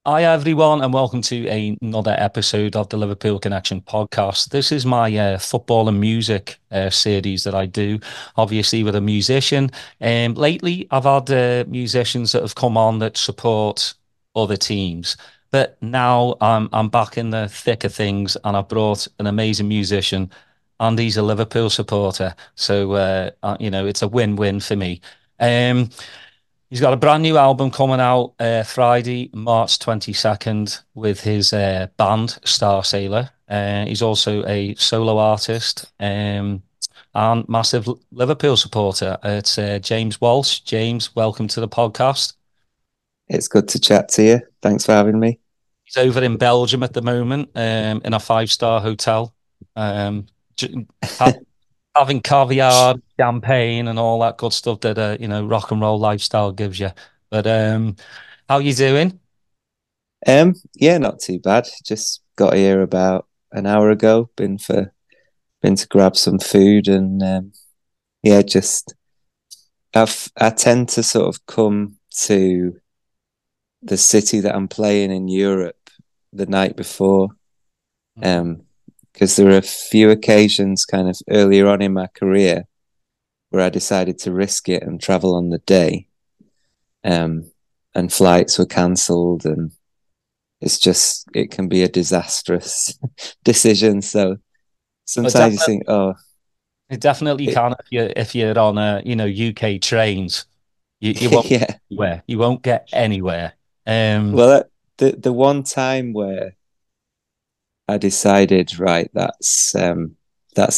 Hi, everyone, and welcome to another episode of the Liverpool Connection podcast. This is my football and music series that I do, obviously with a musician. Lately, I've had musicians that have come on that support other teams, but now I'm back in the thick of things, and I've brought an amazing musician, and he's a Liverpool supporter. So, it's a win-win for me. Um, He's got a brand new album coming out Friday, March 22nd, with his band Starsailor. He's also a solo artist and massive Liverpool supporter. It's James Walsh. James, welcome to the podcast. It's good to chat to you. Thanks for having me. He's over in Belgium at the moment in a five-star hotel, um, j- ha- having caviar, champagne, and all that good stuff that rock and roll lifestyle gives you. But how you doing? Yeah, not too bad. Just got here about an hour ago. Been to grab some food and yeah, just I tend to sort of come to the city that I'm playing in Europe the night before. Mhm. Um, because there are a few occasions kind of earlier on in my career where I decided to risk it and travel on the day. Um, and flights were cancelled and it can be a disastrous decision. So But sometimes you definitely, think, oh, it definitely it, can if you're on UK trains, you won't yeah. you won't get anywhere. Um, Well, the one time where I decided, right, that's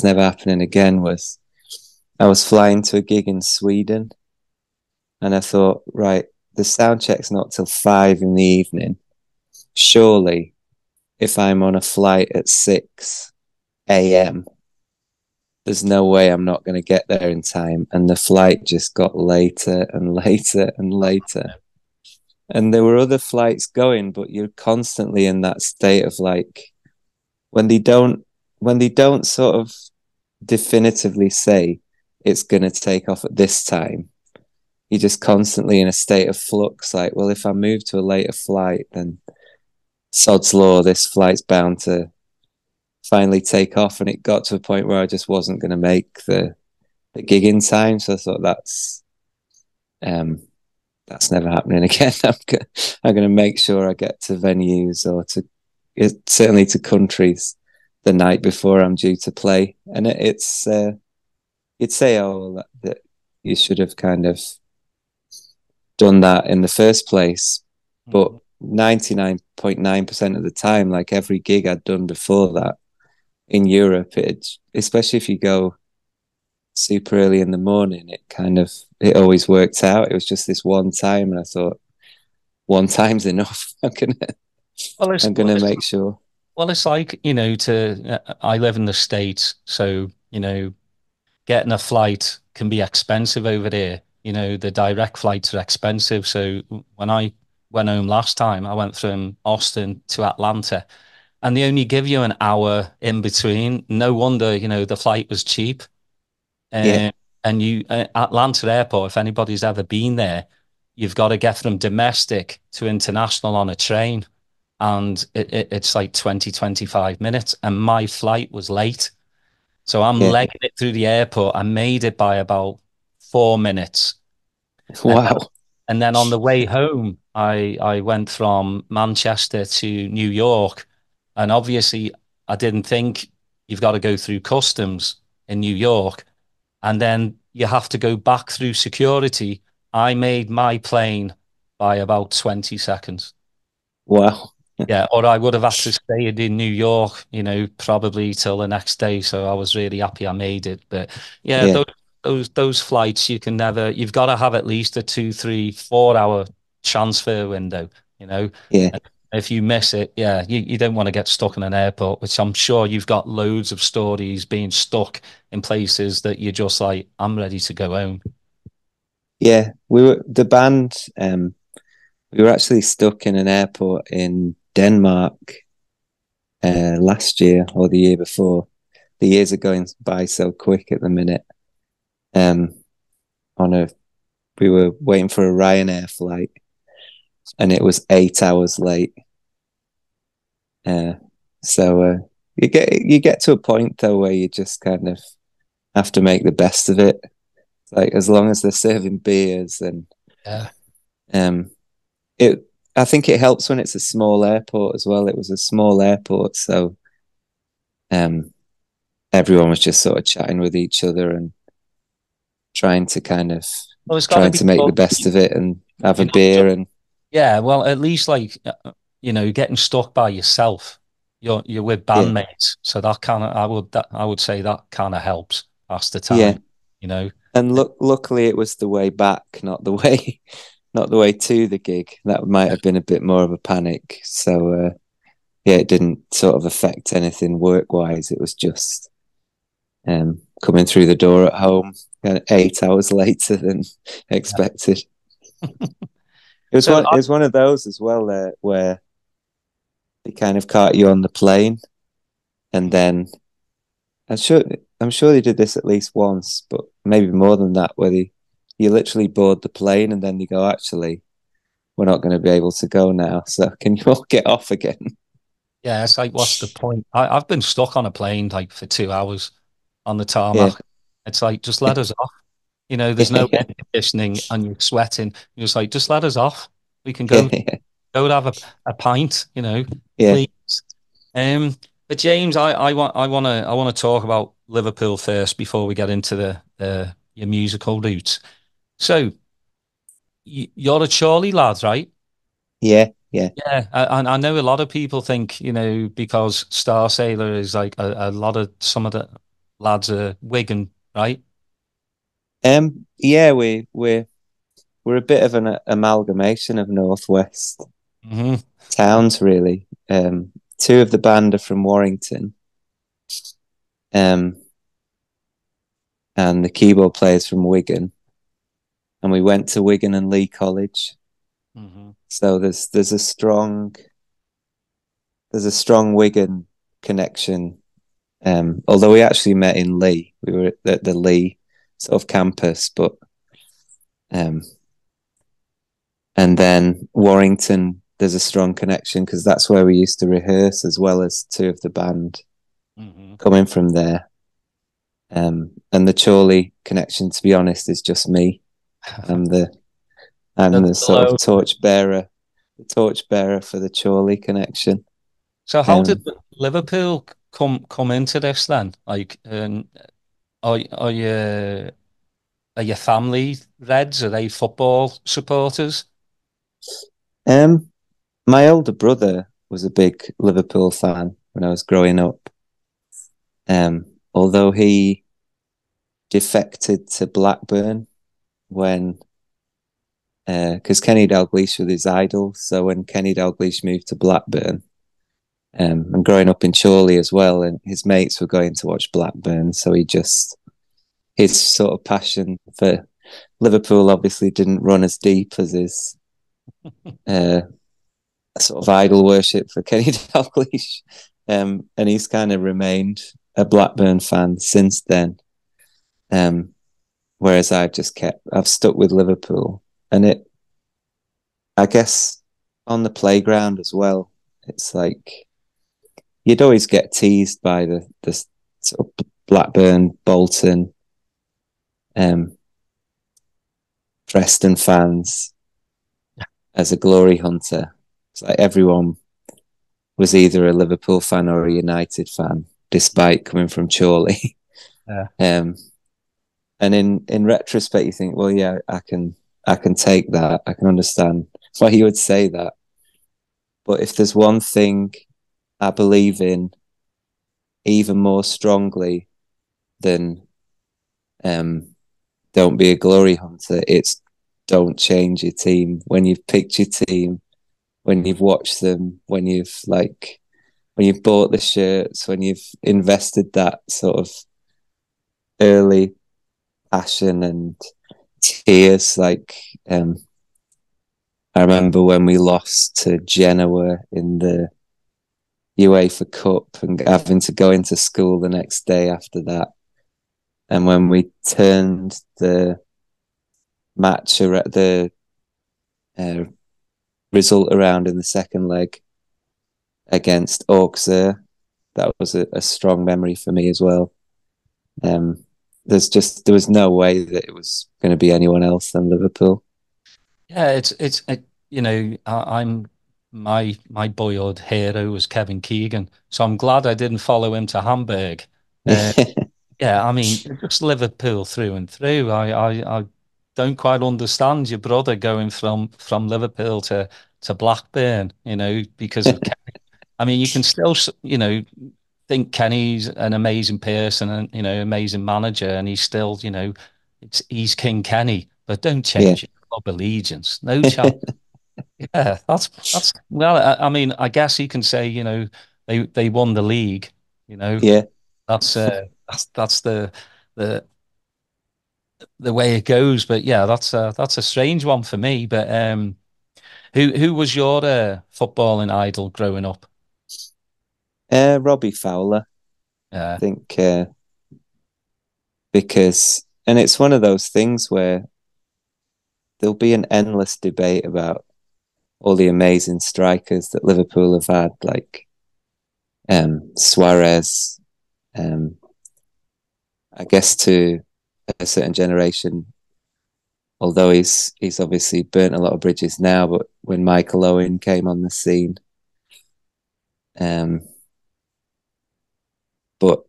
never happening again was I was flying to a gig in Sweden, and I thought, right, the sound check's not till 5 in the evening. Surely, if I'm on a flight at 6 a.m., there's no way I'm not going to get there in time. And the flight just got later and later and later. And there were other flights going, but you're constantly in that state of like when they don't when they don't sort of definitively say it's going to take off at this time. You're just constantly in a state of flux. Like, well, if I move to a later flight, then sod's law, this flight's bound to finally take off. And it got to a point where I just wasn't going to make the gig in time. So I thought um, that's never happening again. I'm going to make sure I get to venues or certainly to countries the night before I'm due to play. And you'd say, oh, that you should have kind of done that in the first place. But mhm. 99.9% of the time, like every gig I'd done before that in Europe, especially if you go super early in the morning, it always worked out. It was just this one time, and I thought one time's enough. well, it's I'm well, gonna it's make sure. well, it's like to I live in the States, so getting a flight can be expensive over there. The direct flights are expensive. So when I went home last time, I went from Austin to Atlanta, and they only give you an hour in between. No wonder, the flight was cheap. Yeah, Um, and Atlanta Airport, if anybody's ever been there, you've got to get from domestic to international on a train. And it's like 20, 25 minutes. And my flight was late. So I'm yeah. legging it through the airport. I made it by about 4 minutes. And then, Wow. and then on the way home, I went from Manchester to New York. And obviously, I didn't think you've got to go through customs in New York. And then you have to go back through security. I made my plane by about 20 seconds. Wow. Yeah, or I would have had to stay in New York, probably till the next day. So I was really happy I made it. But yeah, Yeah, those flights you can never. You've got to have at least a 2, 3, 4 hour transfer window. You know, yeah. and if you miss it, yeah, you don't want to get stuck in an airport. Which I'm sure you've got loads of stories being stuck in places that you're just like, I'm ready to go home. Yeah. The band. We were actually stuck in an airport in Denmark last year or the year before. The years are going by so quick at the minute. Um, on a We were waiting for a Ryanair flight, and it was 8 hours late. So you get to a point though where you just kind of have to make the best of it. Like as long as they're serving beers and Yeah. um it I think it helps when it's a small airport as well. It was a small airport, so um everyone was just sort of chatting with each other and trying to kind of Well, it's got to trying be to make the fun, best of it and have a you know. beer and Yeah, well, at least like getting stuck by yourself. You're with yeah, bandmates, so I would say that kind of helps pass the yeah. time, you know. And luckily it was the way back, not the way not the way to the gig. That might have been a bit more of a panic. So yeah, it didn't sort of affect anything work wise. It was just coming through the door at home 8 hours later than Yeah. expected. So It was one of those as well where they kind of caught you on the plane, and then I'm sure I'm sure they did this at least once, but maybe more than that, where you literally board the plane and then they go, actually, we're not going to be able to go now, so can you all get off again? yeah, it's like, what's the point? I've been stuck on a plane like for 2 hours on the Yeah, tarmac. It's like, just let us off. There's no air conditioning and you're sweating. You're just like, just let us off. We can yeah, go and have a pint, yeah, please. Um, but James, I want to talk about Liverpool first before we get into the your musical roots. So you're a Chorley lad, right? yeah, yeah. Yeah, and I know a lot of people think, because Starsailor is like a lot of some of the lads are Wigan, right? Yeah, we're a bit of an amalgamation of Northwest Hmm. towns, really. Two of the band are from Warrington, um, and the keyboard player's from Wigan, and we went to Wigan and Lee College. Hmm. So there's a strong Wigan connection. Although we actually met in Lee, we were at the Lee sort of campus, but um, and then Warrington, there's a strong connection because that's where we used to rehearse as well as two of the band Hmm. coming from there. And the Chorley connection, to be honest, is just me. I'm the I'm the sort of Hello. the torch bearer for the Chorley connection. So how did Um, Liverpool come into this then? Like, are your family Reds? Are they football supporters? um, my older brother was a big Liverpool fan when I was growing up. Although he defected to Blackburn when because Kenny Dalglish was his idol. So when Kenny Dalglish moved to Blackburn, and growing up in Chorley as well, and his mates were going to watch Blackburn, so his sort of passion for Liverpool obviously didn't run as deep as his uh, sort of idol worship for Kenny Dalglish, and he's kind of remained a Blackburn fan since then. Um, Whereas I've stuck with Liverpool, and I guess on the playground as well, it's like you'd always get teased by the sort of Blackburn, Bolton, um, Preston fans as a glory hunter. It's like everyone was either a Liverpool fan or a United fan, despite coming from Chorley. Yeah. um, and in retrospect, you think, well, yeah, I can take that. I can understand why you would say that. But if there's one thing I believe in even more strongly than um, don't be a glory hunter, it's don't change your team when you've picked your team, when you've watched them, when you've bought the shirts, when you've invested that sort of early passion and tears. I remember when we lost to Genoa in the UEFA Cup and having to go into school the next day after that. And when we turned the match, the uh, result around in the second leg against Auxerre. That was a strong memory for me as well. Um, there was no way that it was going to be anyone else than Liverpool. Yeah, you know, I'm my boyhood hero was Kevin Keegan, so I'm glad I didn't follow him to Hamburg. Uh, yeah, I mean, just Liverpool through and through. I don't quite understand your brother going from Liverpool to Blackburn, you know, because of I mean, you can still, you know, think Kenny's an amazing person and, you know, amazing manager, and he's still, you know, he's King Kenny, but don't Yeah, change your club allegiance. No chance. Yeah, well, I mean, I guess you can say, you know, they won the league, you know, yeah. that's the the way it goes. But yeah, that's a strange one for me. But who was your footballing idol growing up? Robbie Fowler, I Uh, think, because, and it's one of those things where there'll be an endless debate about all the amazing strikers that Liverpool have had, like Suarez. Um, I guess to a certain generation, although he's obviously burnt a lot of bridges now, but when Michael Owen came on the scene, um, but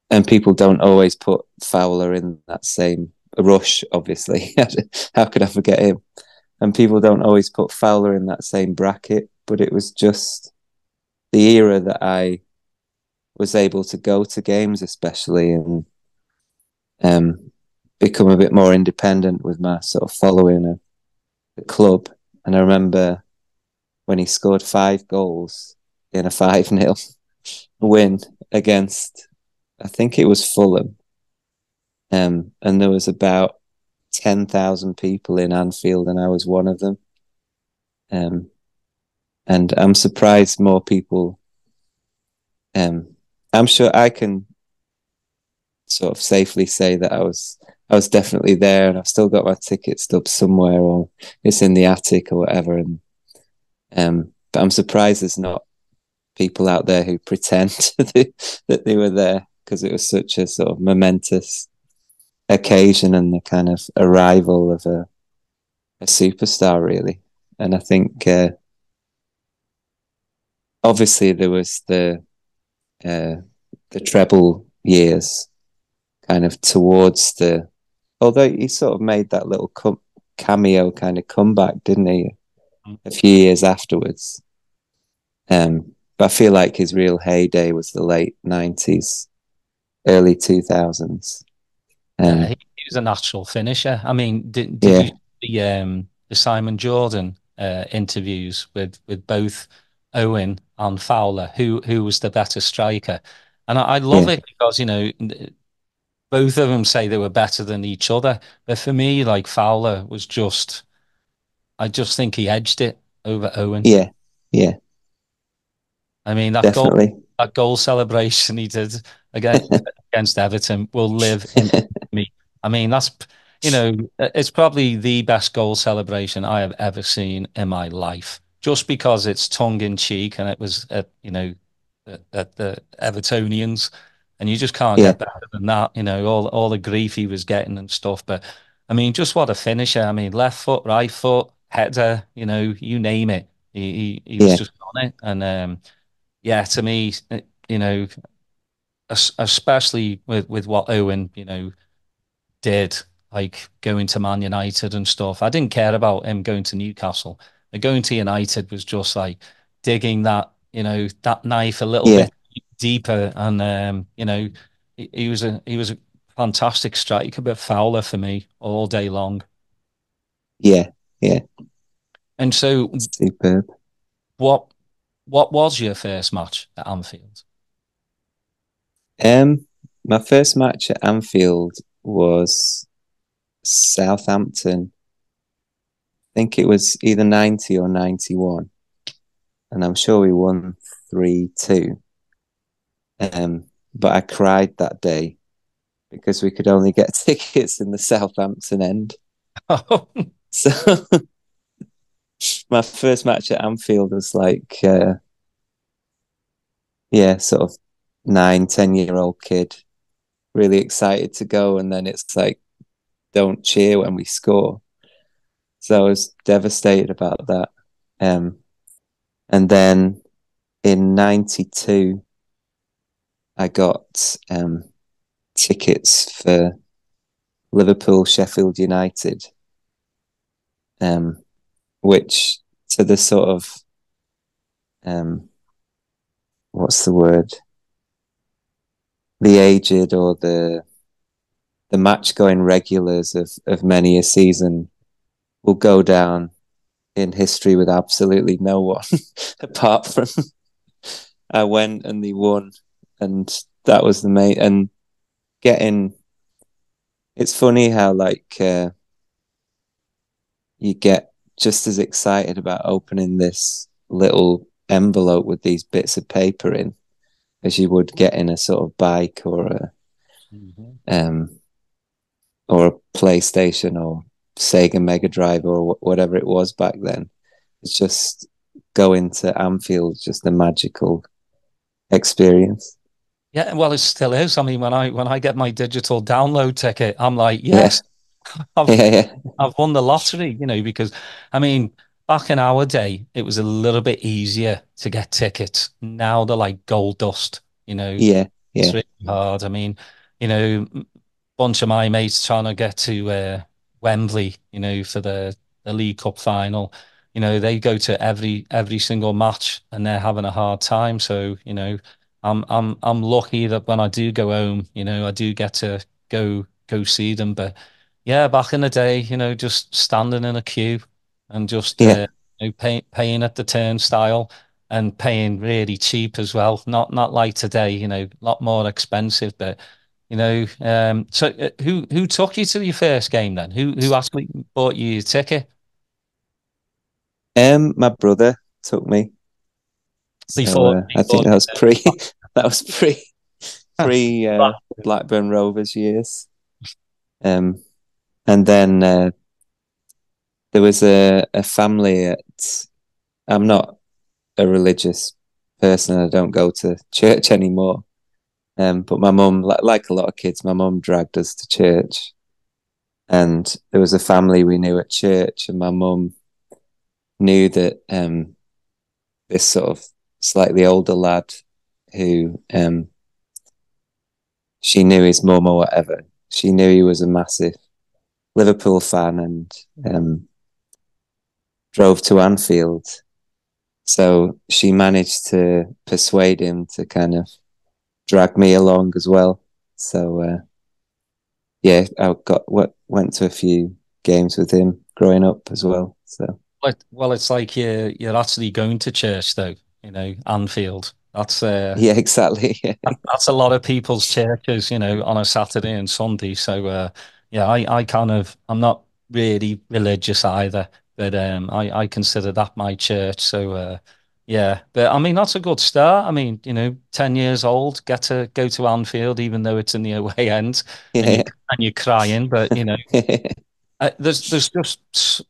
and people don't always put Fowler in that same rush. Obviously, how could I forget him? And people don't always put Fowler in that same bracket, but it was just the era that I was able to go to games, especially, and um, become a bit more independent with my sort of following of the club. And I remember when he scored 5 goals in a 5-0 win against, I think it was Fulham. And there was about 10,000 people in Anfield, and I was one of them. Um, and I'm surprised more people. Um, I'm sure I can sort of safely say that I was definitely there, and I've still got my ticket stub somewhere, or it's in the attic or whatever. And but I'm surprised there's not people out there who pretend that they were there, because it was such a sort of momentous occasion and the kind of arrival of a superstar, really. And I think obviously there was uh, the treble years, kind of towards the. Although he sort of made that little cameo kind of comeback, didn't he? A few years afterwards. But I feel like his real heyday was the late 90s, early 2000s. Yeah, Um, he was a natural finisher. I mean, did you yeah, see the Simon Jordan interviews with both Owen and Fowler? Who was the better striker? And I love yeah, it because, you know, both of them say they were better than each other. But for me, like Fowler was just, I just think he edged it over Owen. yeah, yeah, I mean, definitely. that goal celebration he did against Everton will live in me. I mean, that's, you know, it's probably the best goal celebration I have ever seen in my life, just because it's tongue in cheek and it was at, you know, at the Evertonians, and you just can't Yeah, get better than that. You know, all the grief he was getting and stuff. But I mean, just what a finisher. I mean, left foot, right foot, header, you know, you name it. He was yeah, just on it. And yeah, to me, you know, especially with what Owen, you know, did, like going to Man United and stuff. I didn't care about him going to Newcastle. But going to United was just like digging that, you know, that knife a little yeah, bit deeper. And you know, he was a fantastic striker, but Fowler for me all day long. yeah, yeah. And so, Superb. what what was your first match at Anfield? Um, my first match at Anfield was Southampton. I think it was either 90 or 91, and I'm sure we won 3-2. But I cried that day because we could only get tickets in the Southampton end. So my first match at Anfield was like, sort of 9, 10-year-old kid, really excited to go, and then it's like, don't cheer when we score. So I was devastated about that. And then in '92, I got tickets for Liverpool, Sheffield United, which to the sort of what's the word? The aged or the match going regulars of many a season will go down in history with absolutely no one apart from I went and they won, and that was the main. And getting, it's funny how like you get just as excited about opening this little envelope with these bits of paper in as you would getting a sort of bike um or a PlayStation or Sega Mega Drive or whatever it was back then. It's just going to Anfield, just a magical experience. Yeah, well, it still is. I mean, when I get my digital download ticket, I'm like, Yeah, yes, I've yeah, yeah, I've won the lottery, because I mean, back in our day, it was a little bit easier to get tickets. Now they're like gold dust, yeah, it's yeah, really hard. I mean, bunch of my mates trying to get to Wembley, for the League Cup final. They go to every single match and they're having a hard time. So, I'm lucky that when I do go home, I do get to go see them. But yeah, back in the day, just standing in a queue and just yeah, paying at the turnstile and paying really cheap as well. Not like today, a lot more expensive, but so who took you to your first game then? Who actually bought you your ticket My brother took me, so before I think before that was pre the that was pre Blackburn Rovers years. Um, and then there was a family at. I'm not a religious person. I don't go to church anymore. But my mum, like a lot of kids, my mum dragged us to church, and there was a family we knew at church, and my mum knew that this sort of slightly older lad who she knew his mum or whatever. She knew he was a massive Liverpool fan and drove to Anfield. So she managed to persuade him to kind of drag me along as well. So yeah, I went to a few games with him growing up as well. So well, it's like you're actually going to church though, Anfield. yeah, exactly. That's a lot of people's churches, on a Saturday and Sunday. So yeah, I'm not really religious either, but I consider that my church. So yeah, but I mean that's a good start. I mean, 10 years old, get to go to Anfield, even though it's in the away end, and you Yeah, and you're crying, but yeah, there's just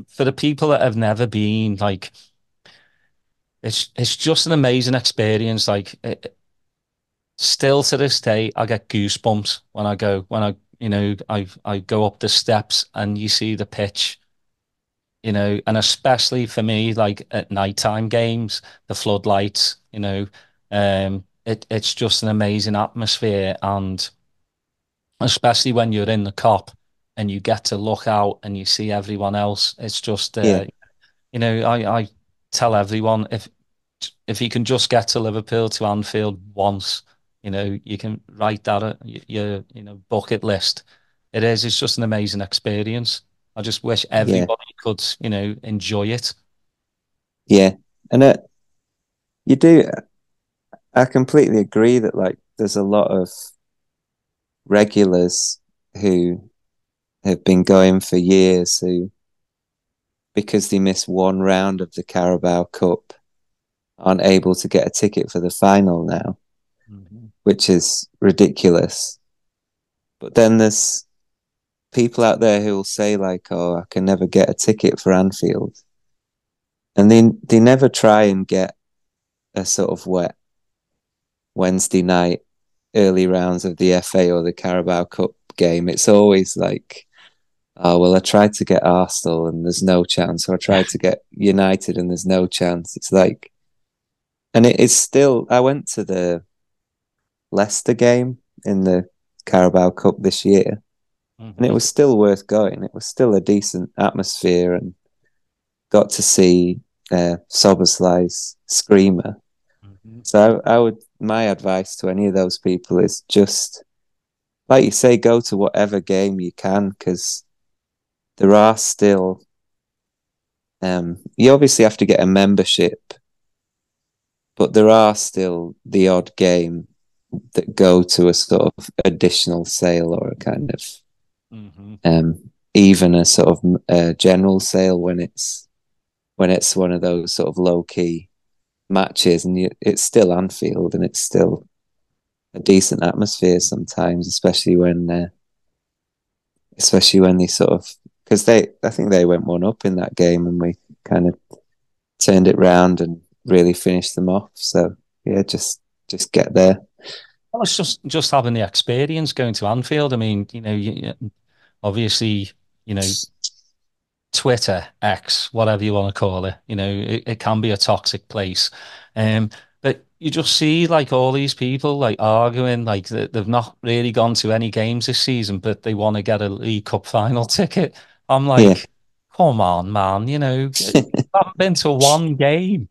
for the people that have never been, like it's just an amazing experience. Like still to this day, I get goosebumps when I go up the steps and you see the pitch, and especially for me, like at nighttime games, the floodlights, it's just an amazing atmosphere, and especially when you're in the cop and you get to look out and you see everyone else, it's just yeah, I tell everyone if you can just get to Liverpool to Anfield once, you can write that at your bucket list. It's just an amazing experience. I just wish yeah, everybody could, enjoy it. yeah. And you do. I completely agree that like there's a lot of regulars who have been going for years who, because they miss one round of the Carabao Cup, aren't able to get a ticket for the final now, Mhm. which is ridiculous. But then there's people out there who will say like, "Oh, I can never get a ticket for Anfield," and they never try and get a sort of wet Wednesday night early rounds of the FA or the Carabao Cup game. It's always like, oh well, I tried to get Arsenal and there's no chance, or I tried to get United and there's no chance. It's like, and it's still. I went to the Leicester game in the Carabao Cup this year, and it Hmm. was still worth going. It was still a decent atmosphere, and got to see Soberslai's screamer. Hmm. So I would. My advice to any of those people is just, like you say, go to whatever game you can, because there are still. You obviously have to get a membership, but there are still the odd game that go to a sort of additional sale, or a kind of Hmm. even a sort of general sale when it's one of those sort of low key matches, and it's still Anfield, and it's still a decent atmosphere sometimes, especially when they sort of, because they I think they went 1-up in that game, and we kind of turned it round and really finished them off. So yeah, just get there. Well, it's just having the experience going to Anfield. I mean, obviously, you know, Twitter, X, whatever you want to call it, it can be a toxic place. Um, but you just see like all these people like arguing, like they've not really gone to any games this season, but they want to get a League Cup final ticket. I'm Yeah. like, come on, man, you haven't been to one game.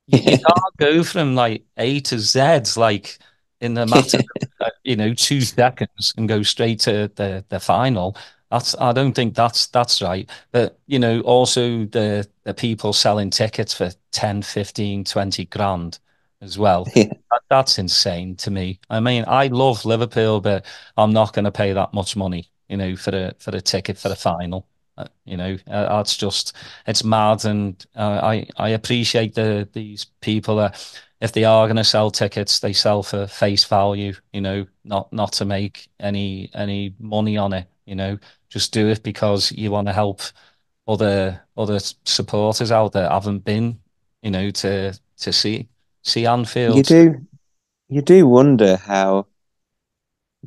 You Yeah. can't go from like A to Z like in the matter of 2 seconds and go straight to the final. I don't think that's right. But also the people selling tickets for 10, 15, 20 grand as well. Yeah. That's insane to me. I mean, I love Liverpool, but I'm not going to pay that much money, for the ticket for the final. That's just it's mad, and I appreciate these people that if they are going to sell tickets, they sell for face value. Not to make any money on it. Just do it because you want to help other supporters out there haven't been, to see You Anfield. do you do wonder how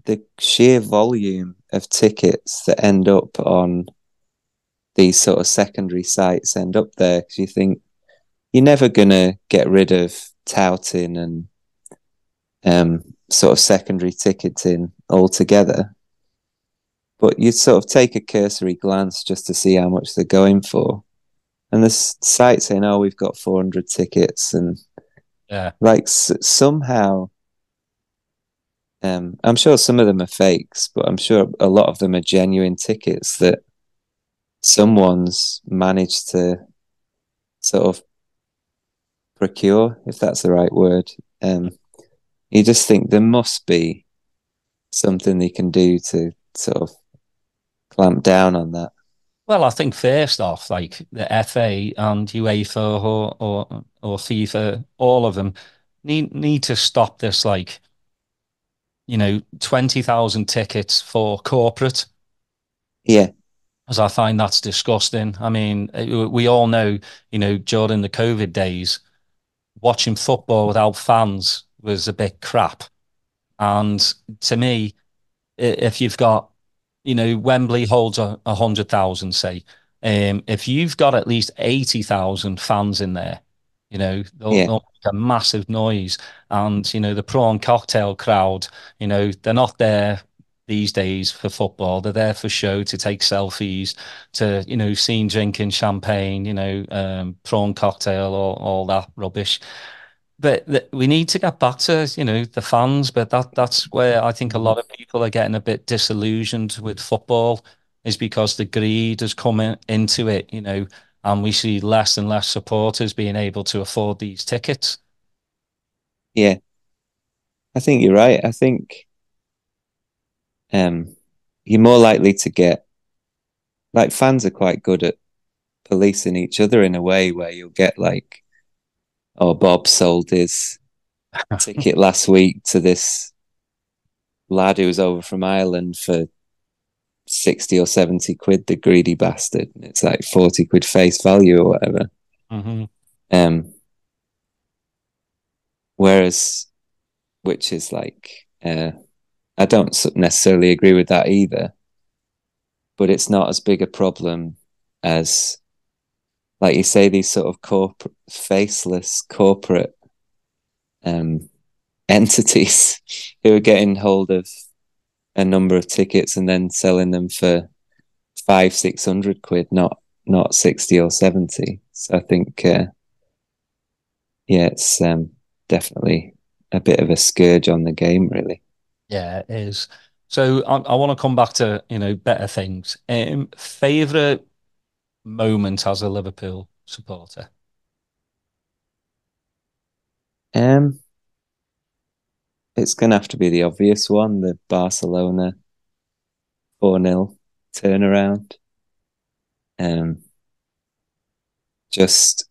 the sheer volume of tickets that end up on these sort of secondary sites end up there, because you think you're never gonna get rid of touting and sort of secondary ticketing altogether. But you sort of take a cursory glance just to see how much they're going for. And the site saying, "Oh, we've got 400 tickets," and Yeah. like somehow, I'm sure some of them are fakes, but I'm sure a lot of them are genuine tickets that someone's managed to sort of procure, if that's the right word. Um, you just think there must be something they can do to sort of clamp down on that. Well, I think first off, like the FA and UEFA or FIFA, all of them need to stop this, like 20,000 tickets for corporate, Yeah, as I find that's disgusting. I mean, we all know, during the COVID days, watching football without fans was a bit crap. And to me, if you've got, Wembley holds 100,000, say, if you've got at least 80,000 fans in there, yeah, they'll make a massive noise. And, the prawn cocktail crowd, they're not there these days for football. They're there for show, to take selfies, to, seen drinking champagne, prawn cocktail, all that rubbish. But we need to get back to, the fans. But that's where I think a lot of people are getting a bit disillusioned with football, is because the greed has come into it, and we see less and less supporters being able to afford these tickets. yeah. I think you're right. I think um, you're more likely to get, like, fans are quite good at policing each other in a way where you'll get like, oh, Bob sold his ticket last week to this lad who was over from Ireland for 60 or 70 quid, the greedy bastard. It's like 40 quid face value or whatever. Hmm. Um, whereas, which is like, I don't necessarily agree with that either, but it's not as big a problem as, like you say, these sort of faceless corporate um, entities who are getting hold of a number of tickets and then selling them for 500-600 quid, not 60 or 70. So I think, yeah, it's definitely a bit of a scourge on the game, really. Yeah, it is. So I want to come back to, better things. Favorite moment as a Liverpool supporter? Um, it's going to have to be the obvious one, the Barcelona 4-0 turnaround. Um, just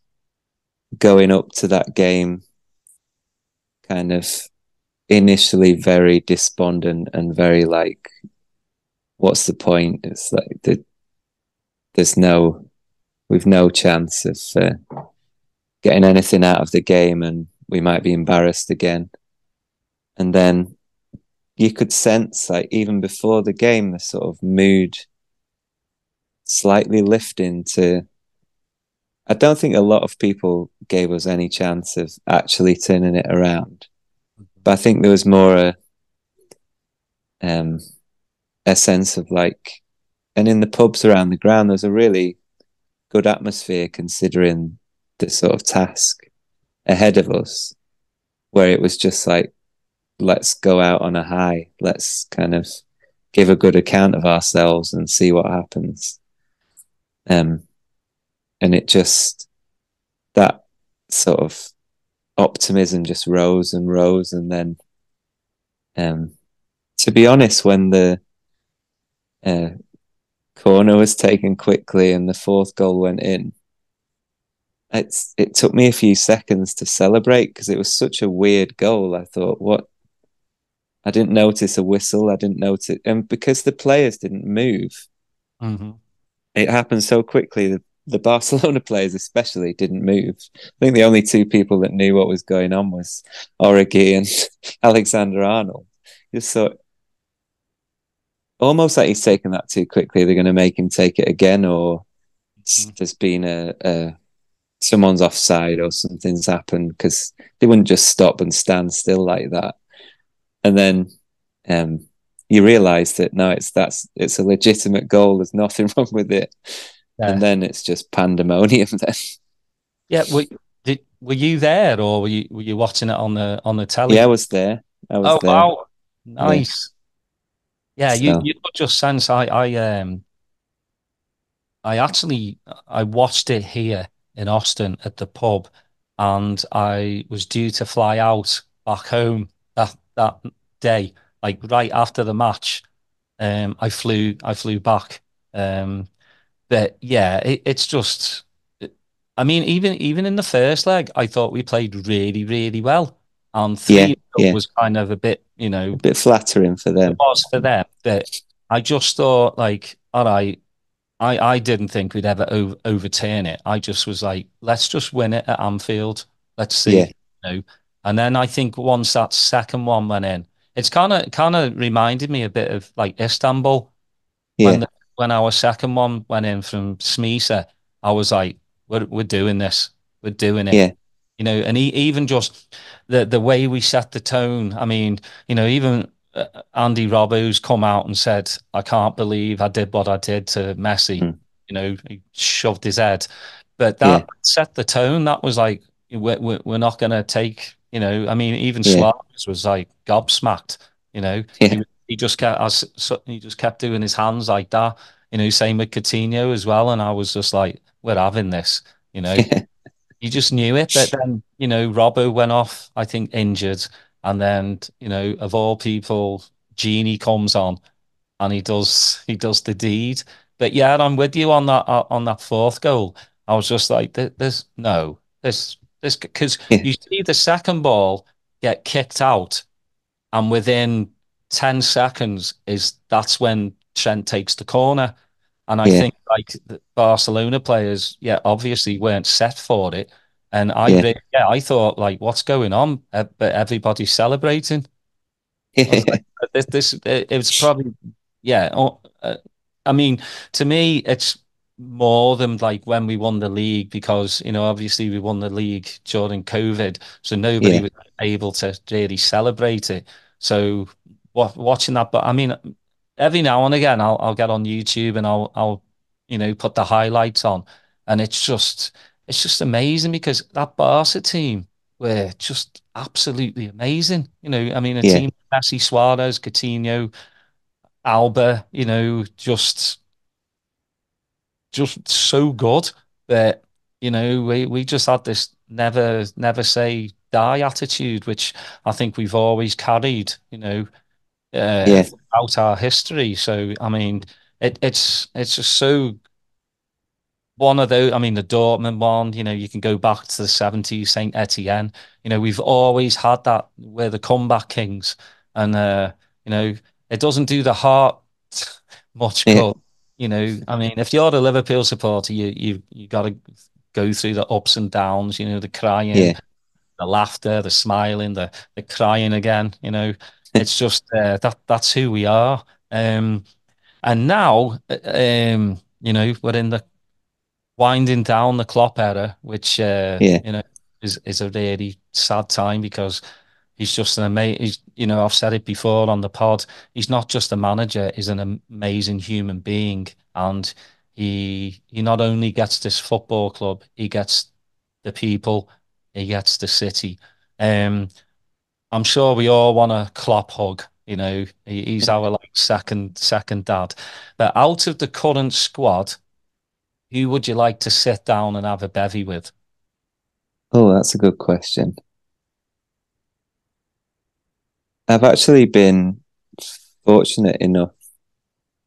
going up to that game, kind of initially very despondent and very like, what's the point? It's like there's no, we've no chance of getting anything out of the game, and we might be embarrassed again. And then you could sense, like even before the game, the sort of mood slightly lifting to. I don't think a lot of people gave us any chance of actually turning it around, but I think there was more um, a sense of like, and in the pubs around the ground, there's a really good atmosphere considering the sort of task ahead of us, where it was just like, let's go out on a high, let's kind of give a good account of ourselves and see what happens. Um, and it just, that sort of optimism just rose and rose. And then, um, to be honest, when the uh, corner was taken quickly and the fourth goal went in, it took me a few seconds to celebrate because it was such a weird goal. I thought, what? I didn't notice a whistle. I didn't notice, and because the players didn't move, Hmm. it happened so quickly. The Barcelona players, especially, didn't move. I think the only two people that knew what was going on was Origi and Alexander Arnold. Just thought, almost like he's taken that too quickly. They're going to make him take it again, or there's been a someone's offside or something's happened, because they wouldn't just stop and stand still like that. And then um, you realise that no, it's a legitimate goal. There's nothing wrong with it. And Yeah. then it's just pandemonium. Then Yeah. Were you there, or were you watching it on the yeah, I telly? was there. I was Oh there. wow. Yeah. Nice. Yeah, So you could just sense I actually I watched it here in Austin at the pub, and I was due to fly out back home that day, like right after the match. I flew back. Um, but yeah, it's just. I mean, even in the first leg, I thought we played really, really well. And yeah, 3 yeah, was kind of a bit, a bit flattering for it them. was for them. But I just thought, like, all right, I didn't think we'd ever overturn it. I just was like, let's just win it at Anfield. Let's Yeah, see, you know. And then I think once that second one went in, it's kind of reminded me a bit of like Istanbul when yeah, the when our second one went in from Smeesa. I was like, we're doing this, we're doing it, yeah, and even just the way we set the tone. I mean, even Andy Robbo's come out and said, I can't believe I did what I did to Messi. mm, He shoved his head, but that yeah, set the tone. That was like, we're not going to take, I mean, even yeah, Suarez was like gobsmacked. yeah, He just kept doing his hands like that. Same with Coutinho as well. And I was just like, we're having this. You know, yeah, you just knew it. But then, Robbo went off, I think, injured. And then, of all people, Genie comes on and he does the deed. But yeah, I'm with you on that fourth goal. I was just like, there's no, this because yeah, you see the second ball get kicked out, and within 10 seconds that's when Trent takes the corner. And I yeah, think like the Barcelona players, yeah, obviously weren't set for it. And yeah, yeah, I thought like, what's going on? But everybody's celebrating. I was yeah, like, it was probably, yeah. I mean, to me, it's more than like when we won the league because, obviously we won the league during COVID, so nobody yeah, was able to really celebrate it. So watching that, but I mean, every now and again, I'll get on YouTube and I'll put the highlights on, and it's just amazing because that Barca team were just absolutely amazing. I mean, a yeah, team Messi, Suarez, Coutinho, Alba, just so good that we just had this never say die attitude, which I think we've always carried, yeah, throughout our history. So I mean, it's just so one of those. I mean, the Dortmund one. You can go back to the '70s, Saint Etienne. We've always had that. We're the comeback kings, and you know, it doesn't do the heart much yeah, good. I mean, if you're a Liverpool supporter, you got to go through the ups and downs. The crying, yeah, the laughter, the smiling, the crying again. It's just that's who we are. And now, we're in the winding down the Klopp era, which yeah, is a really sad time because he's just an amazing. I've said it before on the pod. He's not just a manager; he's an amazing human being, and he not only gets this football club, he gets the people, he gets the city. Um, I'm sure we all want a Klopp hug. He's our like second dad. But out of the current squad, who would you like to sit down and have a bevy with? Oh, that's a good question. I've actually been fortunate enough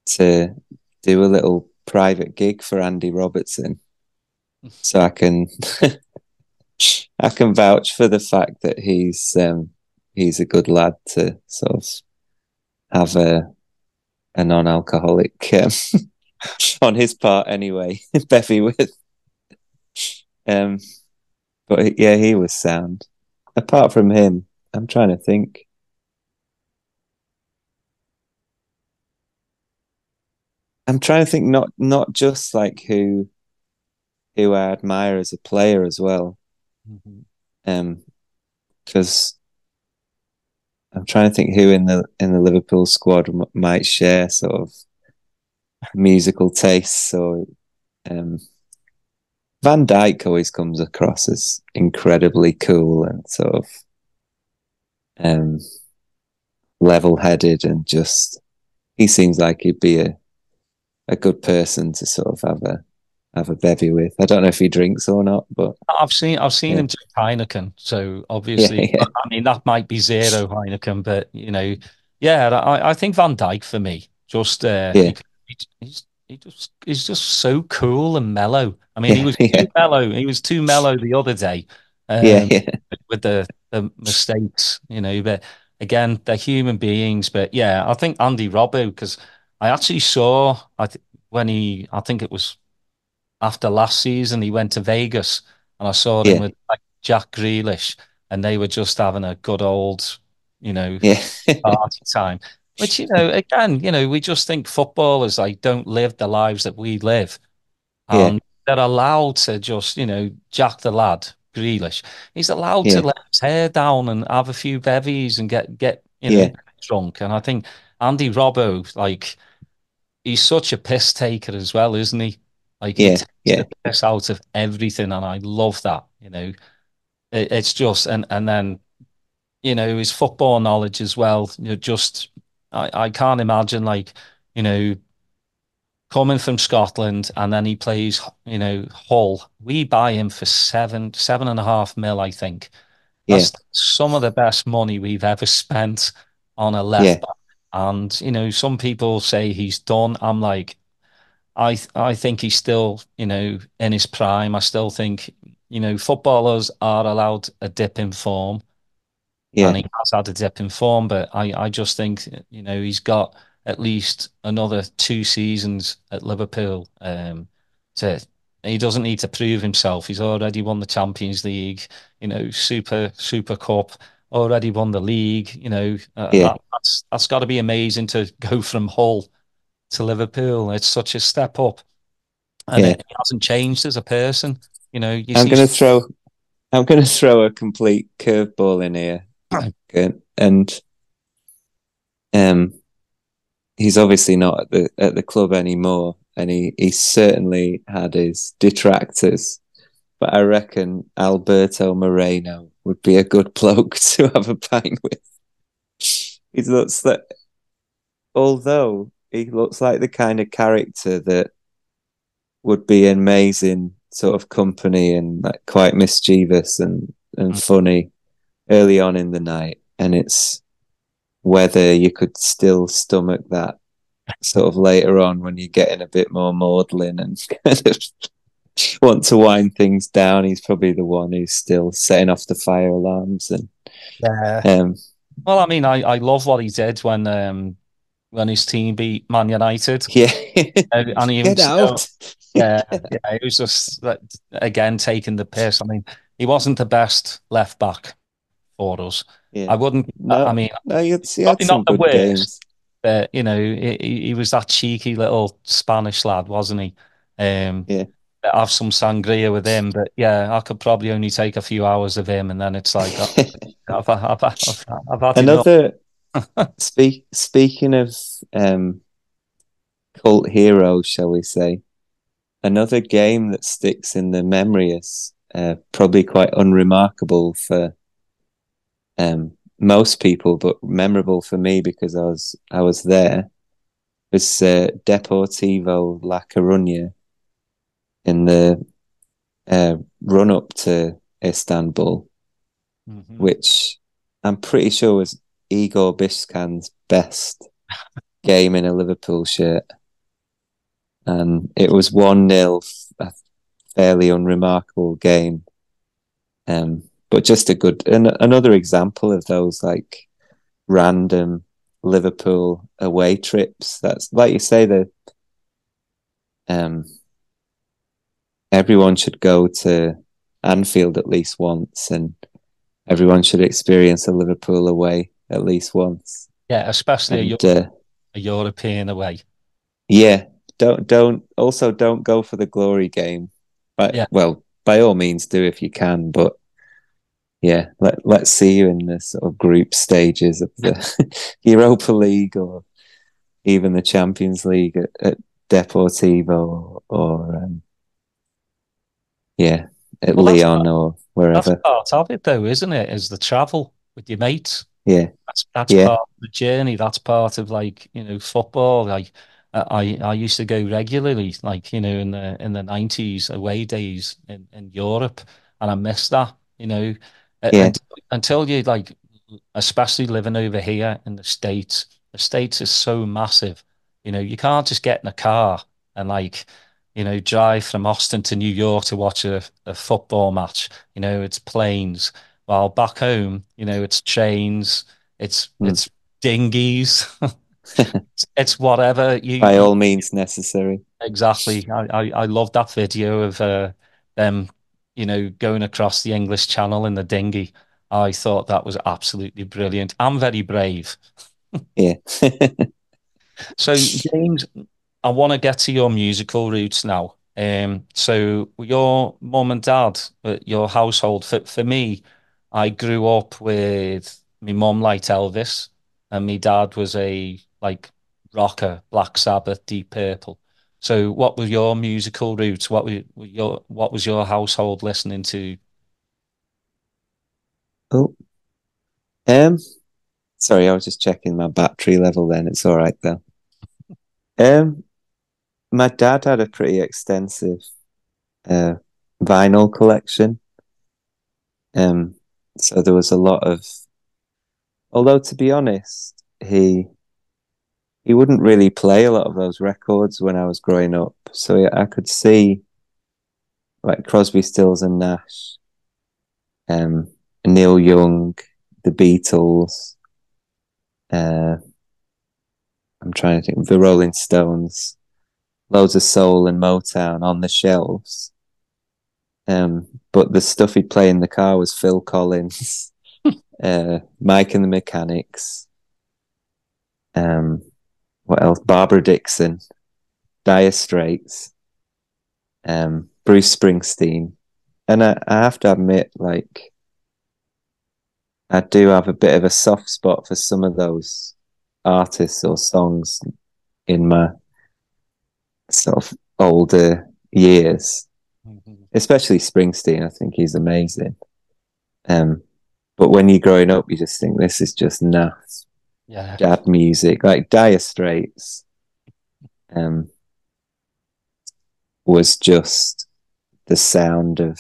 to do a little private gig for Andy Robertson, so I can vouch for the fact that he's a good lad to sort of have a non-alcoholic on his part anyway, bevy with. Um, but yeah, he was sound. Apart from him, I'm trying to think. I'm trying to think not just like who I admire as a player as well. Mhm. Um, because I'm trying to think who in the Liverpool squad might share sort of musical tastes. Or um, Van Dijk always comes across as incredibly cool and sort of um, level-headed, and just he seems like he'd be a good person to sort of have a bevy with. I don't know if he drinks or not, but I've seen yeah, him drink Heineken, so yeah, obviously, yeah, I mean that might be zero Heineken, but yeah, I think Van Dijk for me, just yeah, he's just so cool and mellow. I mean, he yeah, was too yeah, mellow. He was too mellow the other day, yeah, um, yeah, with the mistakes, but again, they're human beings. But yeah, I think Andy Robbo because I actually saw when I think it was after last season, he went to Vegas and I saw him yeah, with like Jack Grealish and they were just having a good old, you know, yeah, party time. Which, again, we just think footballers like don't live the lives that we live. yeah, And they're allowed to just, Jack the lad, Grealish. He's allowed to yeah, let his hair down and have a few bevies and get, yeah, drunk. And I think Andy Robbo, like, he's such a piss taker as well, isn't he? Like he yeah, takes yeah, the piss out of everything, and I love that. It's just and then his football knowledge as well. Just I can't imagine like you know coming from Scotland and then he plays Hull. We buy him for 7.5 mil, I think. yeah, That's some of the best money we've ever spent on a left yeah, back. And some people say he's done. I'm like, I think he's still, in his prime. I still think, footballers are allowed a dip in form, yeah, and he has had a dip in form. But I just think, he's got at least another 2 seasons at Liverpool. To He doesn't need to prove himself. He's already won the Champions League, Super Cup, already won the league. Yeah, That's got to be amazing to go from Hull to Liverpool. It's such a step up, and yeah. he hasn't changed as a person. You I'm see, gonna throw I'm gonna throw a complete curveball in here. Okay? And um he's obviously not at the club anymore, and he certainly had his detractors. But I reckon Alberto Moreno would be a good bloke to have a pint with. He looks like, although he looks like the kind of character that would be amazing sort of company and like quite mischievous and funny early on in the night, and it's whether you could still stomach that sort of later on when you're getting a bit more maudlin and kind of want to wind things down. He's probably the one who's still setting off the fire alarms and yeah. um Well, I mean, I love what he did when his team beat Man United, yeah. and he Get was, out. yeah, yeah, it was just again taking the piss. I mean, he wasn't the best left back for us. Yeah, I wouldn't. I no, mean, no, he had probably not some the good worst, games. but he was that cheeky little Spanish lad, wasn't he? Um, Yeah. have some sangria with him, but yeah, I could probably only take a few hours of him, and then it's like I've had enough. Another speaking of um cult heroes, shall we say? Another game that sticks in the memory is probably quite unremarkable for most people, but memorable for me because I was there. Was Deportivo La Coruña in the run up to Istanbul, Mhm. which I'm pretty sure was Igor Biscan's best game in a Liverpool shirt, and it was 1-0, a fairly unremarkable game. But just another example of those like random Liverpool away trips. That's like you say, the um, everyone should go to Anfield at least once, and everyone should experience a Liverpool away at least once. Yeah, especially And a European away. yeah, don't go for the glory game. But Yeah. well, by all means, do if you can. But yeah, let's see you in the sort of group stages of the Europa League or even the Champions League at Deportivo or yeah, at Well, Lyon or that's wherever. part of it, though, isn't it? Is the travel with your mates. Yeah, That's yeah, part of the journey. That's part of like football. Like I used to go regularly, like in the '90s away days in Europe, and I miss that. yeah, Until you like, especially living over here in the States. The States is so massive. You can't just get in a car and like drive from Austin to New York to watch a football match. It's planes. While back home, it's trains, it's mm. it's dinghies, it's whatever By you all means necessary. exactly. I love that video of them, going across the English Channel in the dinghy. I thought that was absolutely brilliant. I'm very brave. Yeah. So, James, I want to get to your musical roots now. So your mum and dad, your household. For me, I grew up with my mum liked Elvis, and my dad was a like rocker, Black Sabbath, Deep Purple. So, what were your musical roots? What was your household listening to? Oh, um, sorry, I was just checking my battery level then. It's all right though. Um, my dad had a pretty extensive uh vinyl collection. Um, so there was a lot of, although to be honest, he wouldn't really play a lot of those records when I was growing up. So yeah, I could see like Crosby, Stills and Nash, um, Neil Young, the Beatles, uh, I'm trying to think. The Rolling Stones, loads of soul and Motown on the shelves. But the stuff he'd play in the car was Phil Collins, Mike and the Mechanics. Um, what else? Barbara Dixon, Dire Straits, Bruce Springsteen. And I have to admit, like, I do have a bit of a soft spot for some of those artists or songs in my sort of older years, Mhm. especially Springsteen. I think he's amazing. Um, but when you're growing up, you just think this is just naff Yeah. dad music. Like Dire Straits um, was just the sound of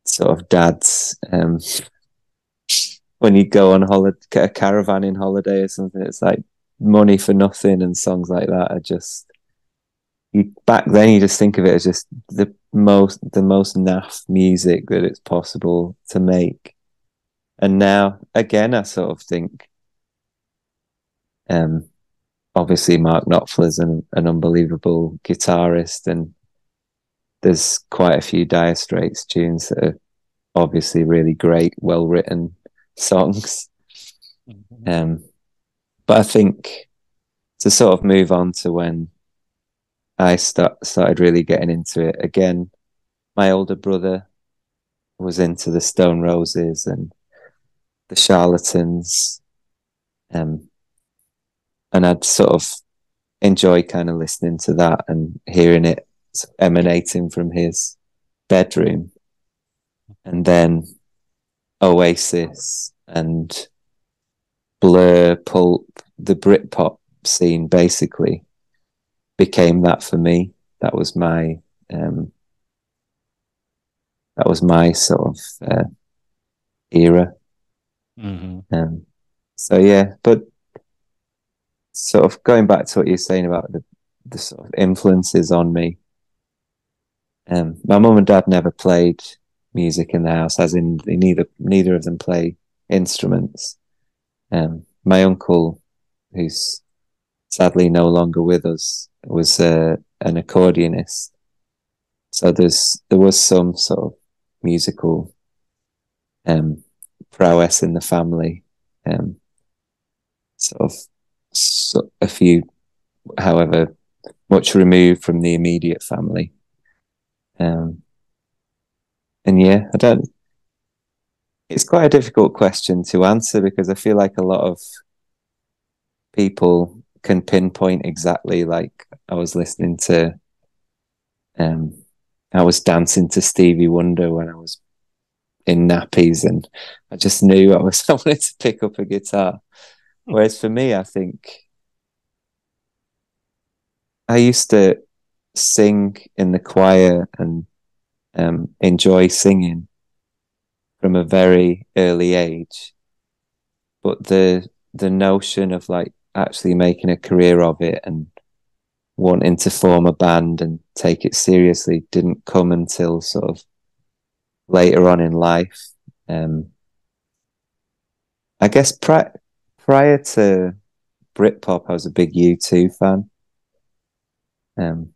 sort of dads. When you go on holiday, a caravan in holiday or something, it's like money for nothing and songs like that are just you back then you just think of it as just the most naff music that it's possible to make. And now again I sort of think um obviously Mark Knopfler's an unbelievable guitarist, and there's quite a few Dire Straits tunes that are obviously really great, well written songs. Mhm. Um but I think to sort of move on to when I started really getting into it again, my older brother was into the Stone Roses and the Charlatans, um, and I'd sort of enjoy kind of listening to that and hearing it emanating from his bedroom. And then Oasis and Blur, Pulp, the Britpop scene basically became that for me. That was my um, that was my sort of era. Mhm. Um, so yeah, but sort of going back to what you're saying about the sort of influences on me. My mum and dad never played music in the house, as in they neither of them play instruments. My uncle, who's sadly no longer with us, was an accordionist. So there was some sort of musical um, prowess in the family. Um, sort of a few, however, much removed from the immediate family. Um, and yeah, I don't. It's quite a difficult question to answer because I feel like a lot of people can pinpoint exactly. Like I was listening to, um, I was dancing to Stevie Wonder when I was in nappies, and I just knew I wanted to pick up a guitar. Whereas for me, I think I used to sing in the choir and enjoy singing from a very early age. But the notion of like actually making a career of it and wanting to form a band and take it seriously didn't come until sort of later on in life. Um, I guess prior to Britpop, I was a big U2 fan. Um,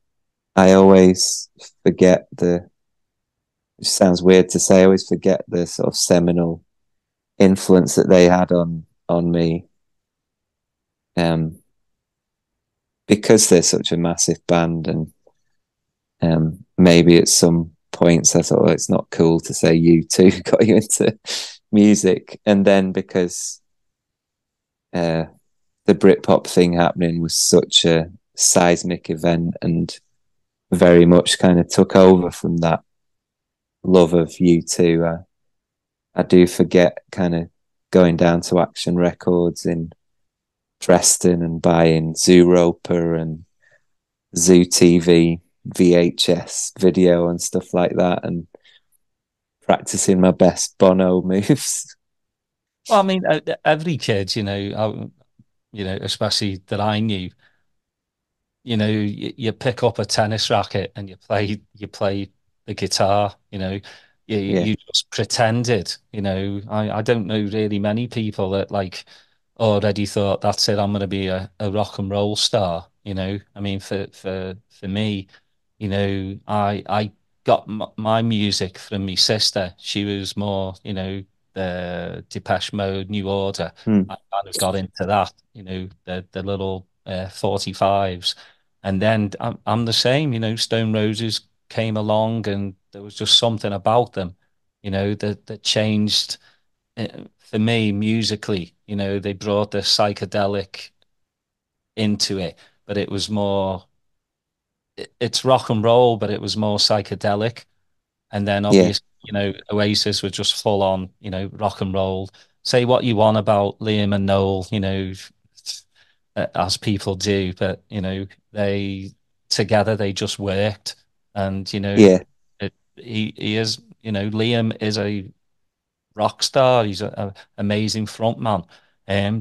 I always forget which sounds weird to say, I always forget the sort of seminal influence that they had on me. Um, because they're such a massive band, and maybe at some points I thought, oh, it's not cool to say U2 got you into music, and then because uh, the Britpop thing happening was such a seismic event and very much kind of took over from that love of U2. I do forget kind of going down to Action Records in Preston and buying Zoo Roper and Zoo TV VHS video and stuff like that, and practicing my best Bono moves. Well, I mean, every kid, especially that I knew, you pick up a tennis racket and you play the guitar, you Yeah, just pretended, I don't know really many people that like already thought that's it. I'm going to be a rock and roll star. I mean, for me, I got my music from my sister. She was more, the Depeche Mode, New Order. Hmm. I kind of got into that, the little 45s, and then I'm the same. Stone Roses came along, and there was just something about them, that changed for me musically. They brought the psychedelic into it, but it was more, it's rock and roll, but it was more psychedelic. And then Yeah, obviously, Oasis were just full on, rock and roll. Say what you want about Liam and Noel, as people do, but they together they just worked. And yeah, he is, Liam is a rock star. He's a amazing frontman.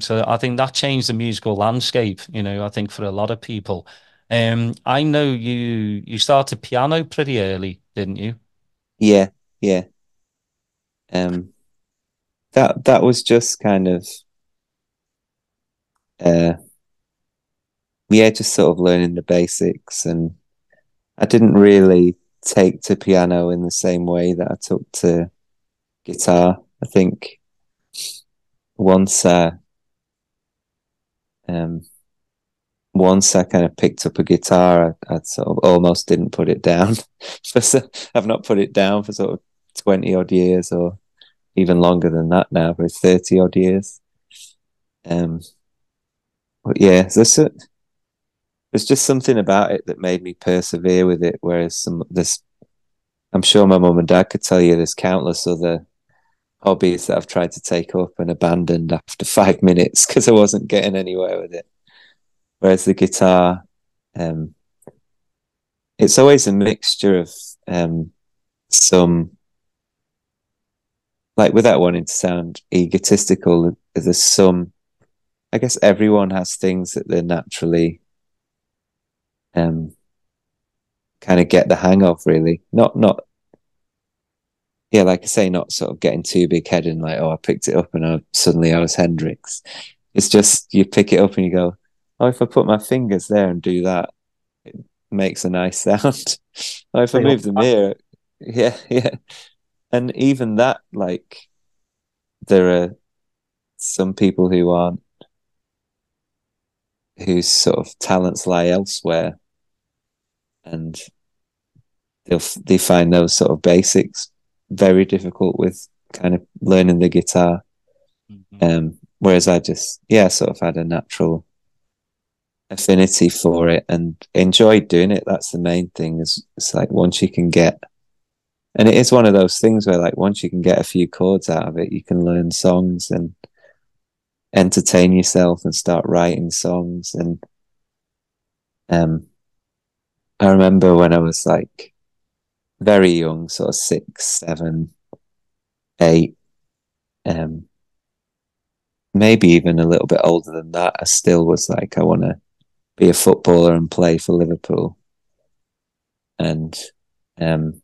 So I think that changed the musical landscape, I think for a lot of people. I know you started piano pretty early, didn't you? yeah, yeah. That was just kind of uh yeah, just sort of learning the basics, and I didn't really take to piano in the same way that I took to guitar. I think once I um once I kind of picked up a guitar, I sort of almost didn't put it down. I've not put it down for sort of 20 odd years, or even longer than that now, for 30 odd years. Um, but yeah, there's just something about it that made me persevere with it. Whereas I'm sure my mum and dad could tell you there's countless other hobbies that I've tried to take up and abandoned after 5 minutes because I wasn't getting anywhere with it. Whereas the guitar, um, it's always a mixture of some, like, without wanting to sound egotistical, there's some, I guess everyone has things that they're naturally um, kind of get the hang of, really. Not, yeah, like I say, not sort of getting too big headed and like, oh, I picked it up and suddenly I was Hendrix. It's just you pick it up and you go, oh, if I put my fingers there and do that, it makes a nice sound. Oh, if I They look move the mirror, yeah, yeah. And even that, like, there are some people whose sort of talents lie elsewhere, and they find those sort of basics very difficult with kind of learning the guitar. Mhm. Whereas I just, yeah, sort of had a natural affinity for it and enjoyed doing it. That's the main thing. Is it's like once you can get, and it is one of those things where like once you can get a few chords out of it, you can learn songs and entertain yourself and start writing songs. And um, I remember when I was like very young, sort of 6, 7, 8, um, maybe even a little bit older than that, I still was like, I want to be a footballer and play for Liverpool. And um,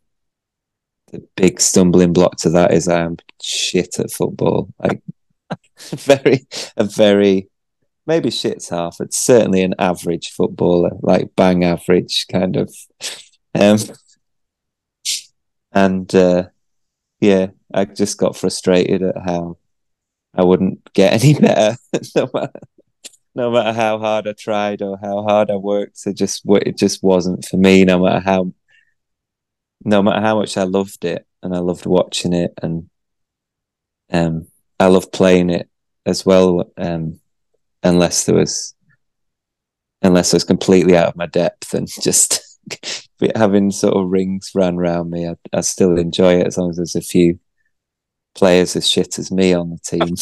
the big stumbling block to that is I am shit at football. Like very, a very, maybe shit's half. It's certainly an average footballer, like bang average kind of. Um, and yeah, I just got frustrated at how I wouldn't get any better, no matter how hard I tried or how hard I worked. It just wasn't for me. No matter how much I loved it and I loved watching it, and um, I loved playing it as well. Unless there was unless I was completely out of my depth and just having sort of rings ran around me, I still enjoy it as long as there's a few players as shit as me on the team.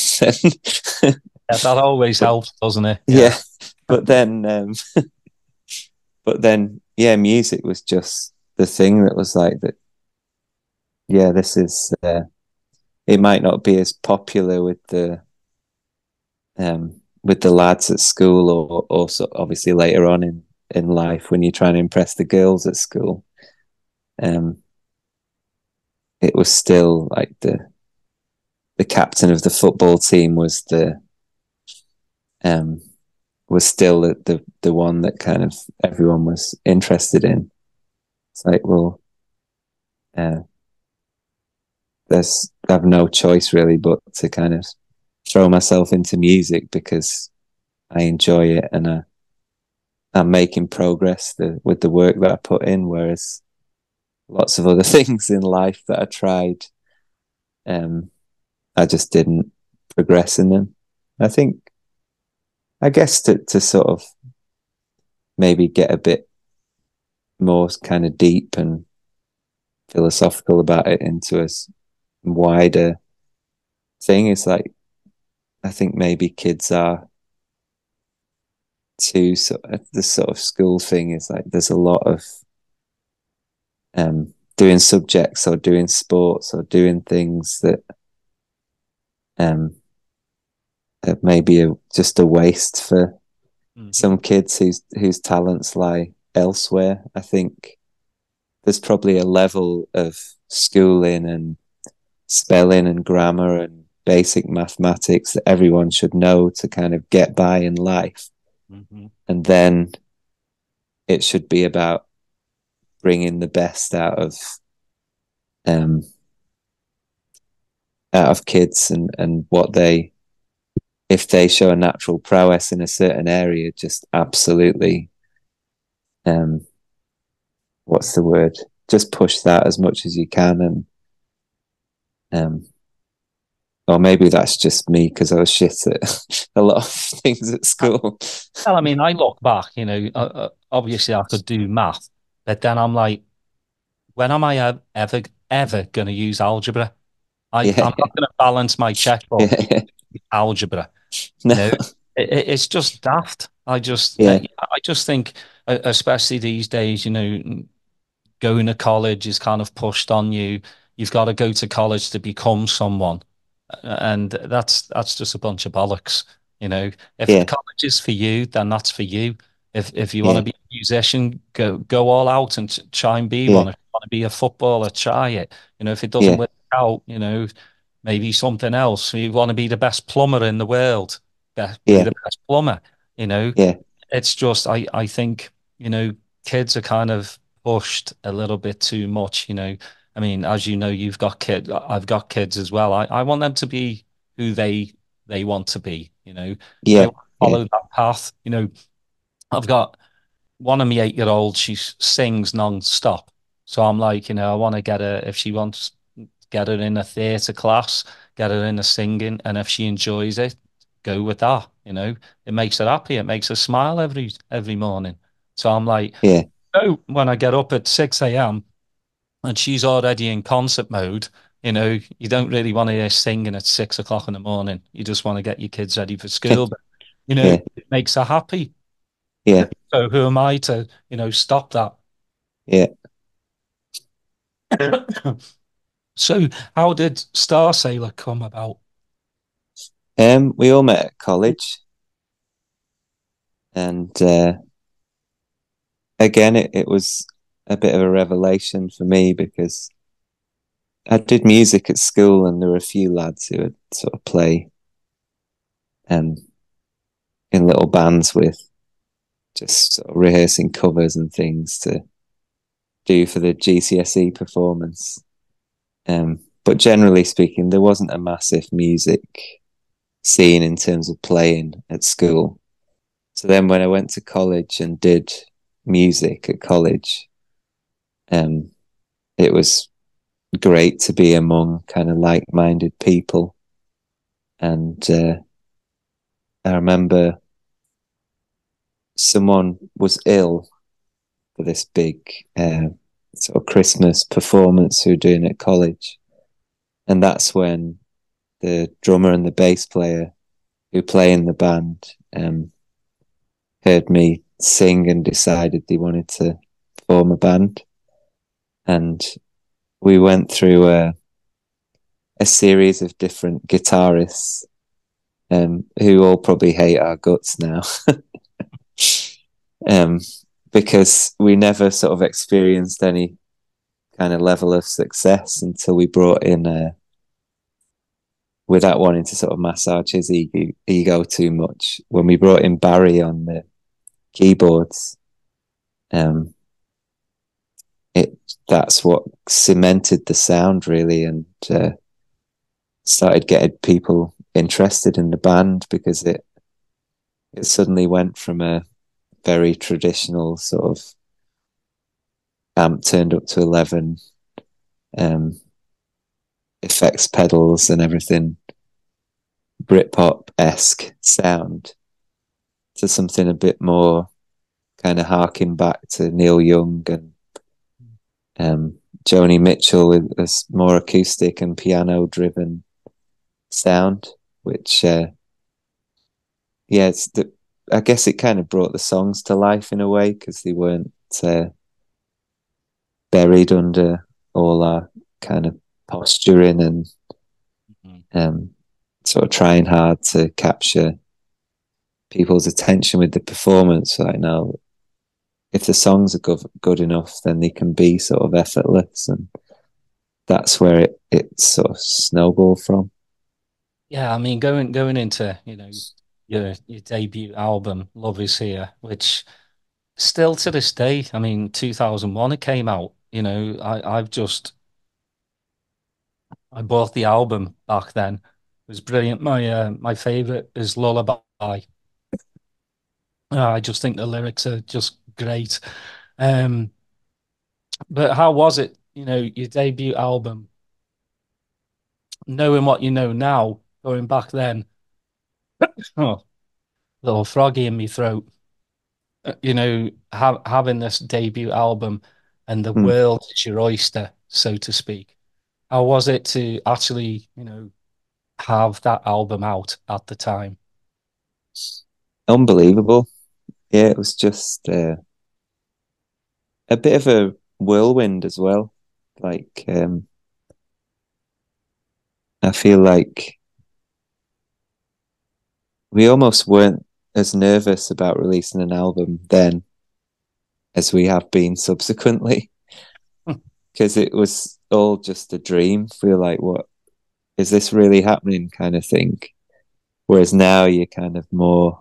Yeah, that always But helps, doesn't it? Yeah. yeah, but then yeah, music was just the thing that was like that. Yeah, this is. It might not be as popular with the lads at school, or so obviously later on in life when you're trying to impress the girls at school. Um, it was still like the captain of the football team was um, was still the one that kind of everyone was interested in. It's like, well, uh, I have no choice really but to kind of throw myself into music because I enjoy it and I'm making progress with the work that I put in. Whereas lots of other things in life that I tried, um, I just didn't progress in them. I think, I guess to sort of maybe get a bit more kind of deep and philosophical about it into a wider thing is like, I think maybe kids are too sort of, the sort of school thing is like there's a lot of doing subjects or doing sports or doing things that um maybe just a waste for Hmm. some kids whose talents lie elsewhere. I think there's probably a level of schooling and spelling and grammar and basic mathematics that everyone should know to kind of get by in life. Hmm. And then it should be about bringing the best um out of kids and what they, if they show a natural prowess in a certain area, just absolutely um what's the word? Just push that as much as you can and um or maybe that's just me because I was shit at a lot of things at school. Well, I mean, I look back, obviously I could do math, but then I'm like, when am I ever going to use algebra? I'm Yeah, not going to balance my checkbook yeah, with algebra. You no, know, it's just daft. yeah, I just think, especially these days, going to college is kind of pushed on you. You've got to go to college to become someone, and that's just a bunch of bollocks. If yeah, college is for you, then that's for you. If you want to yeah, be a musician, go all out and try and be yeah, one. If you want to be a footballer, try it. If it doesn't yeah, work out, maybe something else. You want to be the best plumber in the world, be yeah, the best plumber. You know, yeah, it's just I think kids are kind of pushed a little bit too much. I mean, as you know, you've got kids. I've got kids as well. I want them to be who they want to be. They yeah, want to yeah, follow that path. I've got one of my 8-year-olds. She sings non-stop. So I'm like, I want to get her if she wants, get her in a theatre class, get her in a singing, and if she enjoys it, go with that. It makes her happy. It makes her smile every morning. So I'm like, yeah, oh, when I get up at 6 a.m. and she's already in concert mode, you don't really want to hear singing at 6 o'clock in the morning. You just want to get your kids ready for school. But, yeah, it makes her happy. yeah, So who am I to, stop that? yeah. So how did Starsailor come about? We all met at college, and again, it was a bit of a revelation for me because I did music at school, and there were a few lads who would sort of play um, in little bands with just sort of rehearsing covers and things to do for the GCSE performance. But generally speaking, there wasn't a massive music scene in terms of playing at school. So then when I went to college and did music at college, um, it was great to be among kind of like-minded people. And I remember someone was ill for this big sort of Christmas performance we were doing at college. And that's when the drummer and the bass player who play in the band heard me sing and decided they wanted to form a band. And we went through a series of different guitarists who all probably hate our guts now. um, because we never sort of experienced any kind of level of success until we brought in without wanting to sort of massage his ego too much, when we brought in Barry on the keyboards, um, it that's what cemented the sound really, and started getting people interested in the band, because it suddenly went from a very traditional sort of amp turned up to 11, um, effects pedals and everything, Britpop-esque sound, to something a bit more kind of harking back to Neil Young and Joni Mitchell, with a more acoustic and piano driven sound, which I guess it kind of brought the songs to life in a way, because they weren't buried under all our kind of posturing and sort of trying hard to capture people's attention with the performance. Like, no, if the songs are good enough, then they can be sort of effortless, and that's where it sort of snowballed from. Yeah, I mean, going into, your debut album, Love Is Here, which still to this day, I mean, 2001 it came out, I bought the album back then. It was brilliant. My favorite is Lullaby. I just think the lyrics are just great. Um, but how was it, your debut album, knowing what you know now, going back then? Oh, little froggy in my throat. Having this debut album and the Hmm. world is your oyster, so to speak. How was it to actually, have that album out at the time? Unbelievable. Yeah, it was just a bit of a whirlwind as well. Like, I feel like we almost weren't as nervous about releasing an album then as we have been subsequently, because it was all just a dream. We were like, what is this really happening, kind of thing. Whereas now you're kind of more,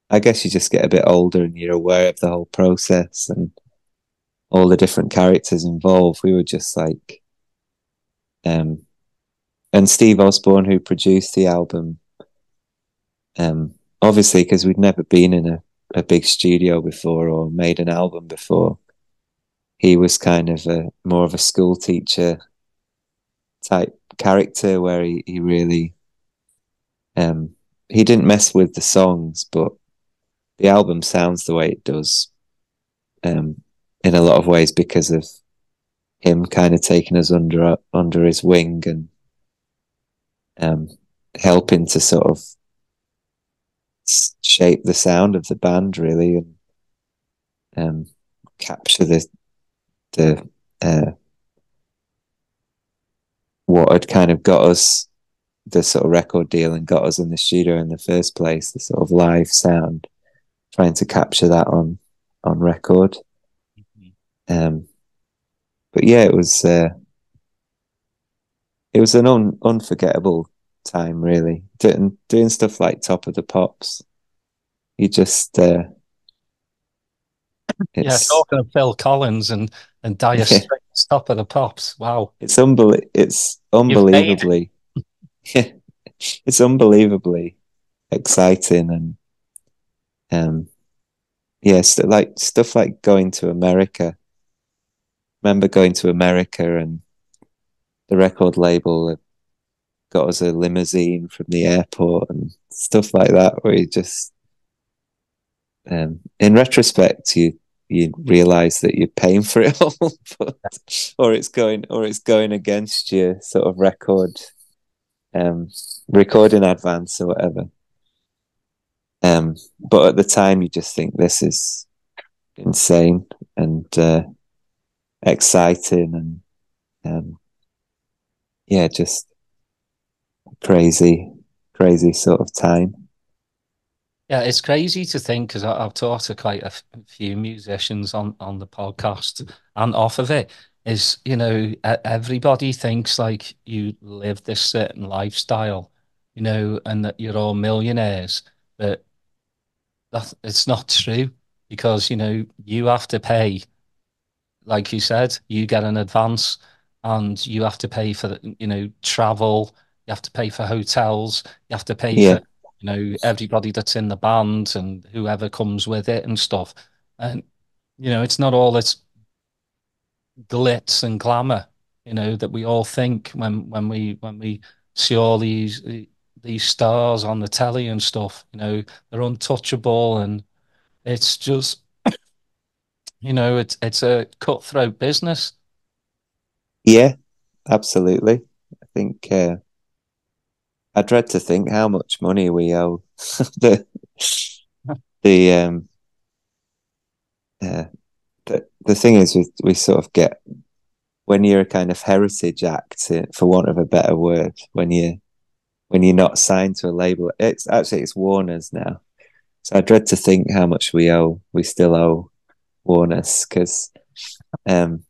I guess you just get a bit older and you're aware of the whole process and all the different characters involved. We were just like, um, and Steve Osborne, who produced the album, obviously, because we'd never been in a big studio before or made an album before, he was kind of more of a school teacher type character, where he really, he didn't mess with the songs, but the album sounds the way it does, in a lot of ways, because of him kind of taking us under his wing, and helping to sort of shape the sound of the band really, and capture the what had kind of got us the sort of record deal and got us in the studio in the first place, the sort of live sound, trying to capture that on record. But yeah, it was an unforgettable time really, doing stuff like Top of the Pops. You just Yeah, it's talking of Phil Collins and Dire yeah, Straits, Top of the Pops. Wow, it's you've made it. unbelievably it's unbelievably exciting, and yes, like stuff like going to America. Remember going to America, and the record label got us a limousine from the airport and stuff like that, where you just, in retrospect, you realize that you're paying for it all, but, or it's going against your sort of um, recording advance or whatever. But at the time, you just think this is insane and exciting, and yeah, just crazy, crazy sort of time. Yeah, it's crazy to think because I've talked to quite a few musicians on the podcast and off of it. Is, everybody thinks like you live this certain lifestyle, and that you're all millionaires, but that it's not true because you have to pay, like you said, you get an advance, and you have to pay for the, travel, you have to pay for hotels, you have to pay Yeah, for, everybody that's in the band and whoever comes with it and stuff. And, it's not all this glitz and glamour, that we all think when we see all these stars on the telly and stuff, they're untouchable, and it's just, it's a cutthroat business. yeah, absolutely. I think I dread to think how much money we owe the the uh, the thing is we sort of get when you're a kind of heritage act, for want of a better word, when you're not signed to a label. It's Warner's now, so I dread to think how much we still owe Warner's, because um,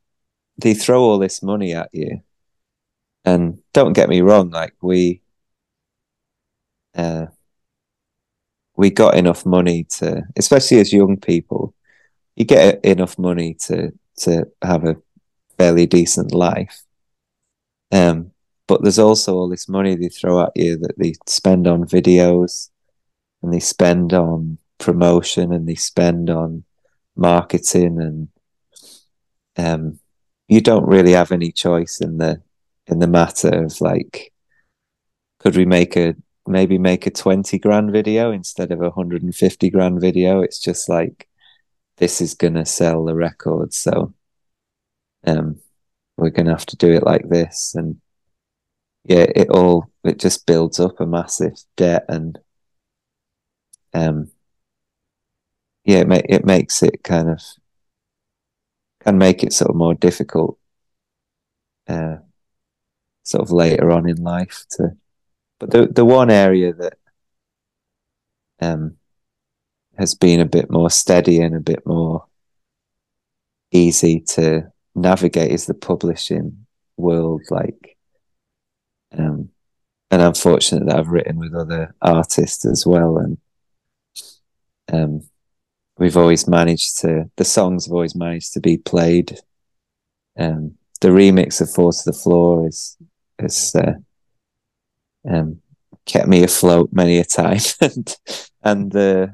they throw all this money at you, and don't get me wrong, like uh, we got enough money to, especially as young people, you get enough money to have a fairly decent life. Um, but there's also all this money they throw at you that they spend on videos, and they spend on promotion, and they spend on marketing, and you don't really have any choice in the matter of, like, could we make a 20 grand video instead of 150 grand video? It's just like, this is gonna sell the record, so um we're gonna have to do it like this. And yeah, it just builds up a massive debt, and um yeah, it makes it can make it sort of more difficult, uh sort of later on in life to. But the one area that um has been a bit more steady and a bit more easy to navigate is the publishing world. Like, um and I'm fortunate that I've written with other artists as well, and um the songs have always managed to be played. The remix of Four to the Floor is um, kept me afloat many a time, and the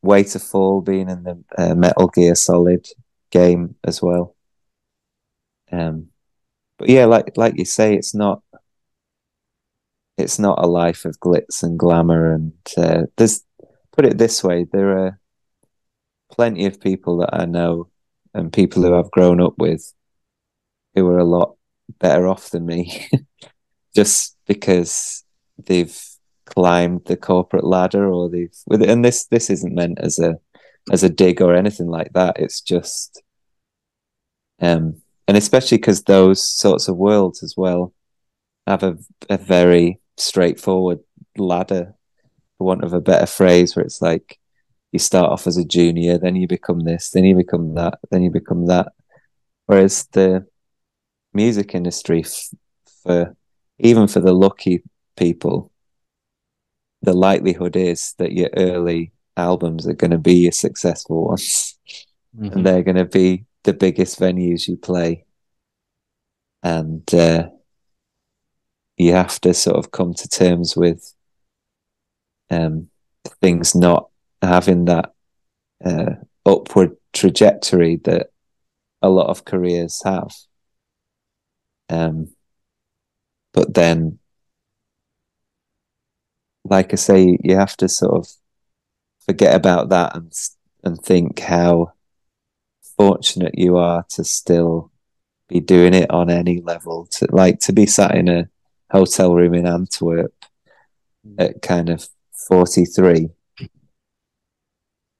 Way to Fall being in the Metal Gear Solid game as well. Um, but yeah, like you say, it's not a life of glitz and glamour. And there's put it this way, there are plenty of people that I know, and people who I've grown up with, who are a lot better off than me, just because they've climbed the corporate ladder, or they've with it. And this isn't meant as a dig or anything like that. It's just and especially because those sorts of worlds as well have a very straightforward ladder, for want of a better phrase, where it's like, you start off as a junior, then you become this, then you become that, then you become that. Whereas the music industry, for even for the lucky people, the likelihood is that your early albums are going to be your successful ones, and Hmm. they're going to be the biggest venues you play. And you have to sort of come to terms with um, things not having that uh, upward trajectory that a lot of careers have. Um, but then, like I say, you have to sort of forget about that, and think how fortunate you are to still be doing it on any level. To be sat in a hotel room in Antwerp at kind of 43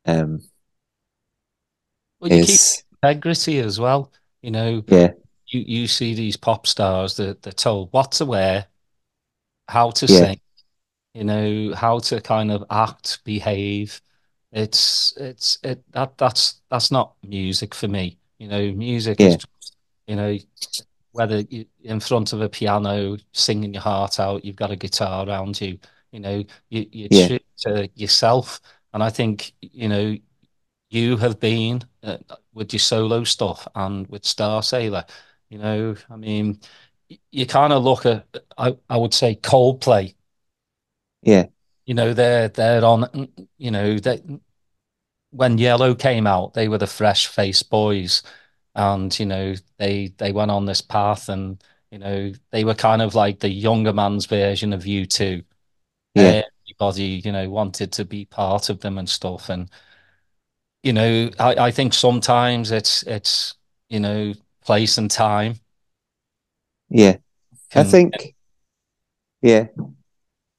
um, Well, you keep is, integrity as well. You know, yeah, you see these pop stars that they're told what to wear, how to yeah, sing, how to kind of act, behave. That's not music for me. Music is Yeah, just, you know, whether you in front of a piano singing your heart out, you've got a guitar around you, you're yeah, true to yourself. And I think, you have been with your solo stuff and with Starsailor, I mean, you kind of look at, I would say Coldplay, yeah, they're on, they when Yellow came out, they were the fresh faced boys, and they went on this path, and they were kind of like the younger man's version of U2. yeah, Everybody wanted to be part of them and stuff, and I think sometimes it's you know place and time yeah. I can. think, yeah,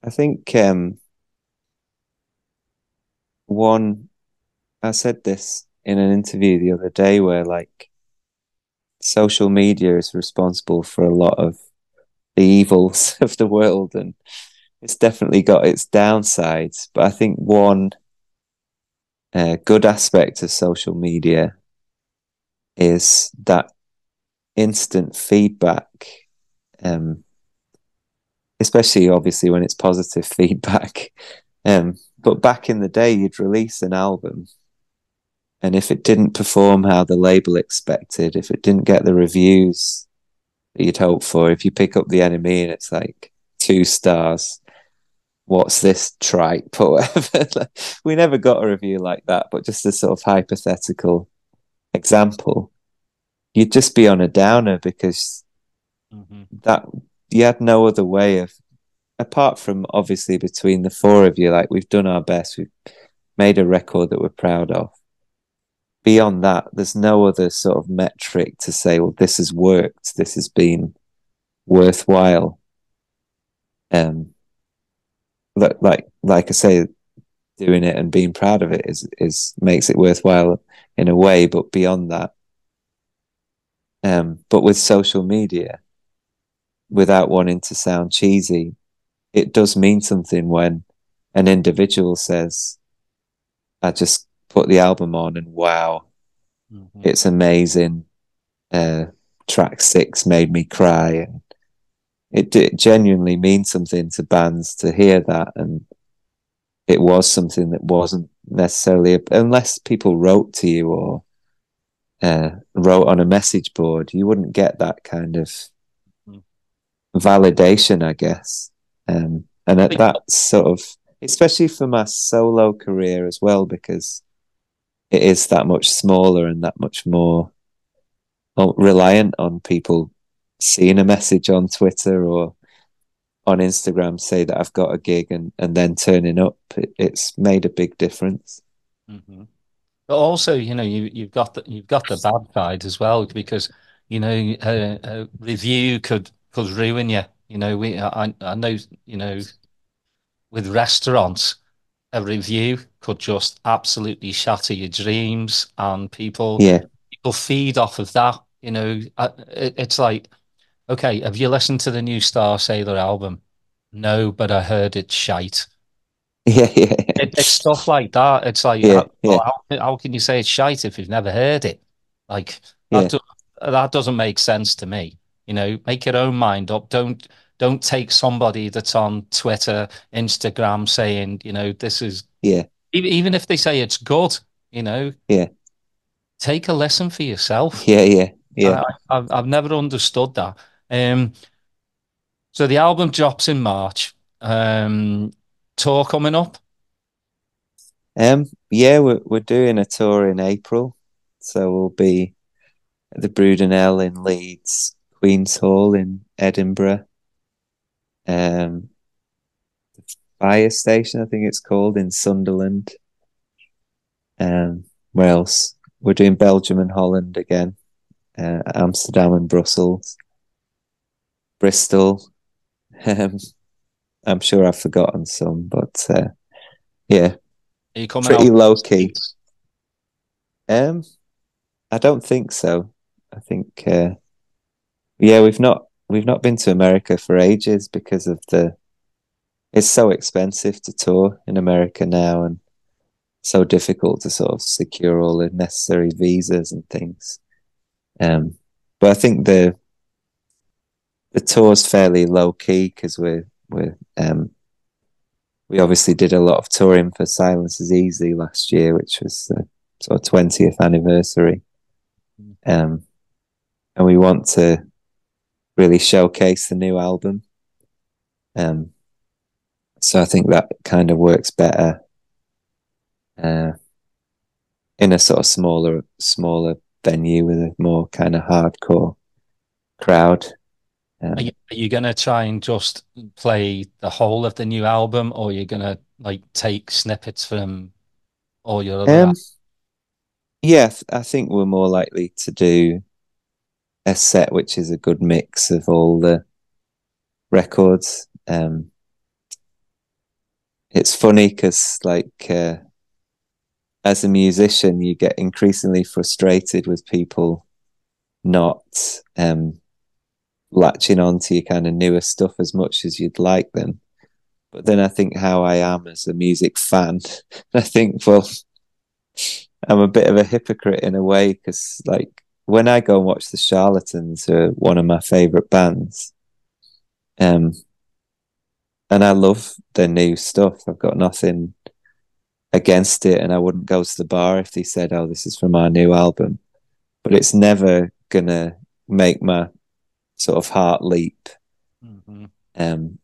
I think one, I said this in an interview the other day where like social media is responsible for a lot of the evils of the world, and it's definitely got its downsides. But I think one good aspect of social media is that instant feedback, um, especially obviously when it's positive feedback. But back in the day, you'd release an album, and if it didn't perform how the label expected, if it didn't get the reviews that you'd hoped for, if you pick up The Enemy and it's like 2 stars, what's this tripe or whatever. We never got a review like that, but just a sort of hypothetical example, you'd just be on a downer because Mhm. that you had no other way of, apart from obviously between the four of you, like we've done our best, we've made a record that we're proud of. Beyond that, there's no other sort of metric to say, well, this has worked, this has been worthwhile. Um, like I say, doing it and being proud of it is makes it worthwhile in a way, but beyond that, but with social media, without wanting to sound cheesy, it does mean something when an individual says, I just put the album on and wow, Mhm. it's amazing. Uh, track 6 made me cry. And it genuinely means something to bands to hear that. And it was something that wasn't necessarily, unless people wrote to you or wrote on a message board, you wouldn't get that kind of Mhm. validation, I guess. And But that sort of, especially for my solo career as well, because it is that much smaller and that much more reliant on people seeing a message on Twitter or on Instagram say that I've got a gig and then turning up. It's made a big difference. Mhm. But also, you've got the bad side as well, because a review could ruin you. I know, with restaurants, a review could just absolutely shatter your dreams, and Yeah, people feed off of that. It's like, okay, have you listened to the new Star Sailor album? No, but I heard it's shite. yeah, yeah, It's stuff like that. It's like, yeah, yeah, how can you say it's shite if you've never heard it? Like that, yeah, do, that doesn't make sense to me. Make your own mind up. Don't take somebody that's on Twitter, Instagram saying, this is, yeah, even if they say it's good, you know, yeah, take a lesson for yourself. yeah, yeah, yeah. I've never understood that. Um, so the album drops in March. Tour coming up. Yeah, we're doing a tour in April, so we'll be at the Brudenell in Leeds, Queen's Hall in Edinburgh, um, Fire Station, I think it's called, in Sunderland. Where else? We're doing Belgium and Holland again, Amsterdam and Brussels, Bristol. Um, I'm sure I've forgotten some, but yeah, Are you coming pretty out to low the key. States? Um, I don't think so. I think yeah, we've not been to America for ages because of the it's so expensive to tour in America now, and so difficult to sort of secure all the necessary visas and things. But I think the tour's fairly low key because we obviously did a lot of touring for Silence is Easy last year, which was the sort of 20th anniversary. Um, and we want to really showcase the new album. Um, so I think that kind of works better uh, in a sort of smaller venue with a more kind of hardcore crowd. Um, Are you gonna try and just play the whole of the new album, or you're gonna like take snippets from all your other um, yeah, I think we're more likely to do a set which is a good mix of all the records. It's funny because, like, as a musician, you get increasingly frustrated with people not latching on to your kind of newer stuff as much as you'd like them. But then I think how I am as a music fan, I think, well, I'm a bit of a hypocrite in a way because, like, when I go and watch the Charlatans, who are one of my favorite bands, um, and I love their new stuff. I've got nothing against it, and I wouldn't go to the bar if they said, "Oh, this is from our new album." But it's never gonna make my sort of heart leap, Mhm. um,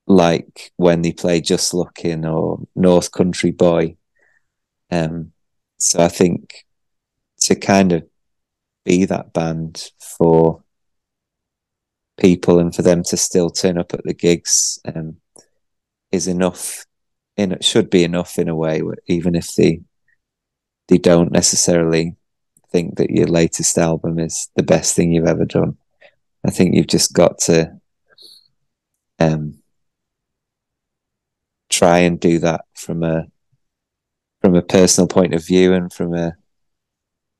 like when they play "Just Looking" or "North Country Boy." Um, so I think to kind of be that band for people and for them to still turn up at the gigs is enough. In it should be enough in a way, even if they don't necessarily think that your latest album is the best thing you've ever done. I think you've just got to um, try and do that from a personal point of view and from a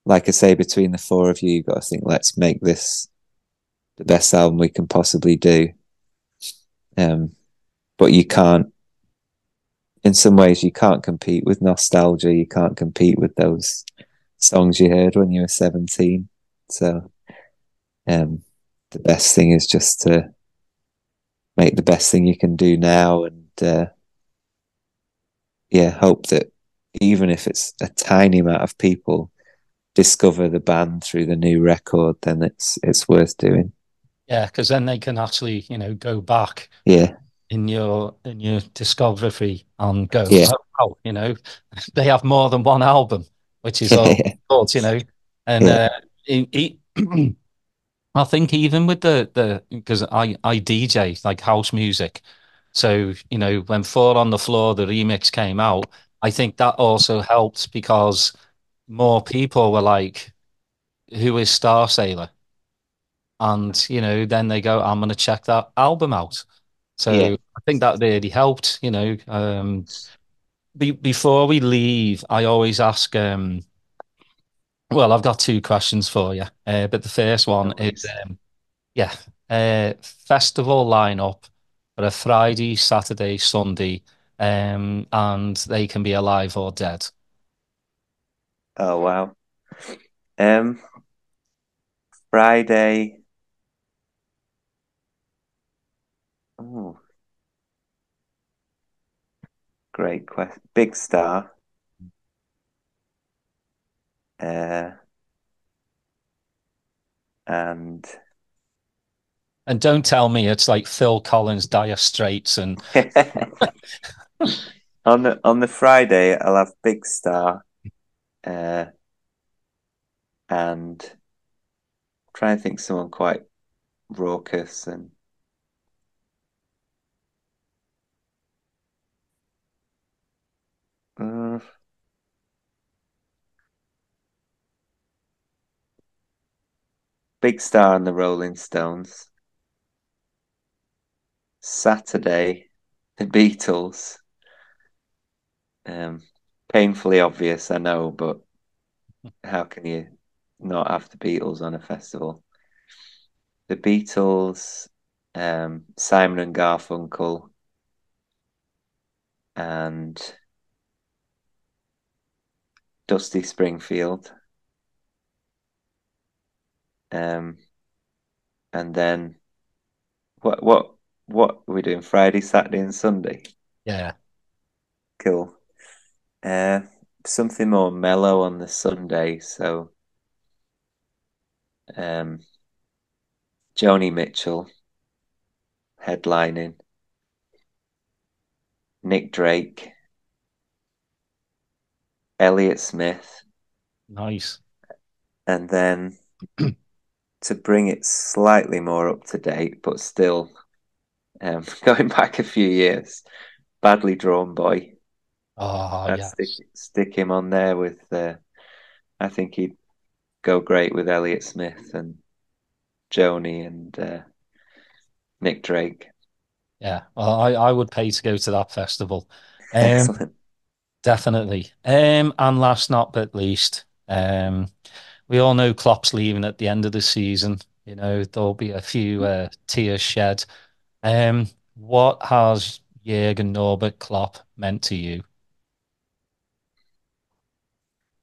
like I say, between the four of you, you've got to think, let's make this the best album we can possibly do. Um, but you can't, in some ways, you can't compete with nostalgia. You can't compete with those songs you heard when you were 17. So um, the best thing is just to make the best thing you can do now and yeah, hope that even if it's a tiny amount of people discover the band through the new record, then it's worth doing. Yeah, because then they can actually, go back Yeah, in your discography and go, yeah, oh, wow, they have more than one album, which is all yeah, good. And yeah, I think even with the because I DJ like house music, so when Four on the Floor the remix came out, I think that also helped because more people were like, "Who is Starsailor?" And then they go, "I'm gonna check that album out." yeah. So I think that really helped. Before we leave, I always ask. Well, I've got two questions for you, but the first one No is, worries. yeah, festival lineup for a Friday, Saturday, Sunday, and they can be alive or dead. Oh wow. Um, Friday. Oh, great question. Big Star. Uh, and And don't tell me it's like Phil Collins, Dire Straits, and on the Friday, I'll have Big Star. Uh, and try and think someone quite raucous and uh, Big Star and the Rolling Stones. Saturday, the Beatles. Um, Painfully obvious, I know, but how can you not have the Beatles on a festival? The Beatles, Simon and Garfunkel, and Dusty Springfield. Um, and then what are we doing? Friday, Saturday, and Sunday. Yeah. Cool. Uh, Something more mellow on the Sunday. So, um, Joni Mitchell headlining, Nick Drake, Elliott Smith, Nice. and then to bring it slightly more up to date, but still going back a few years, Badly Drawn Boy. Oh, I'd yes. stick him on there with. I think he'd go great with Elliott Smith and Joni and Nick Drake. Yeah. Well, I would pay to go to that festival. Um, Excellent. Definitely. And last not but least, we all know Klopp's leaving at the end of the season. You know, there'll be a few tears shed. What has Jurgen Norbert Klopp meant to you?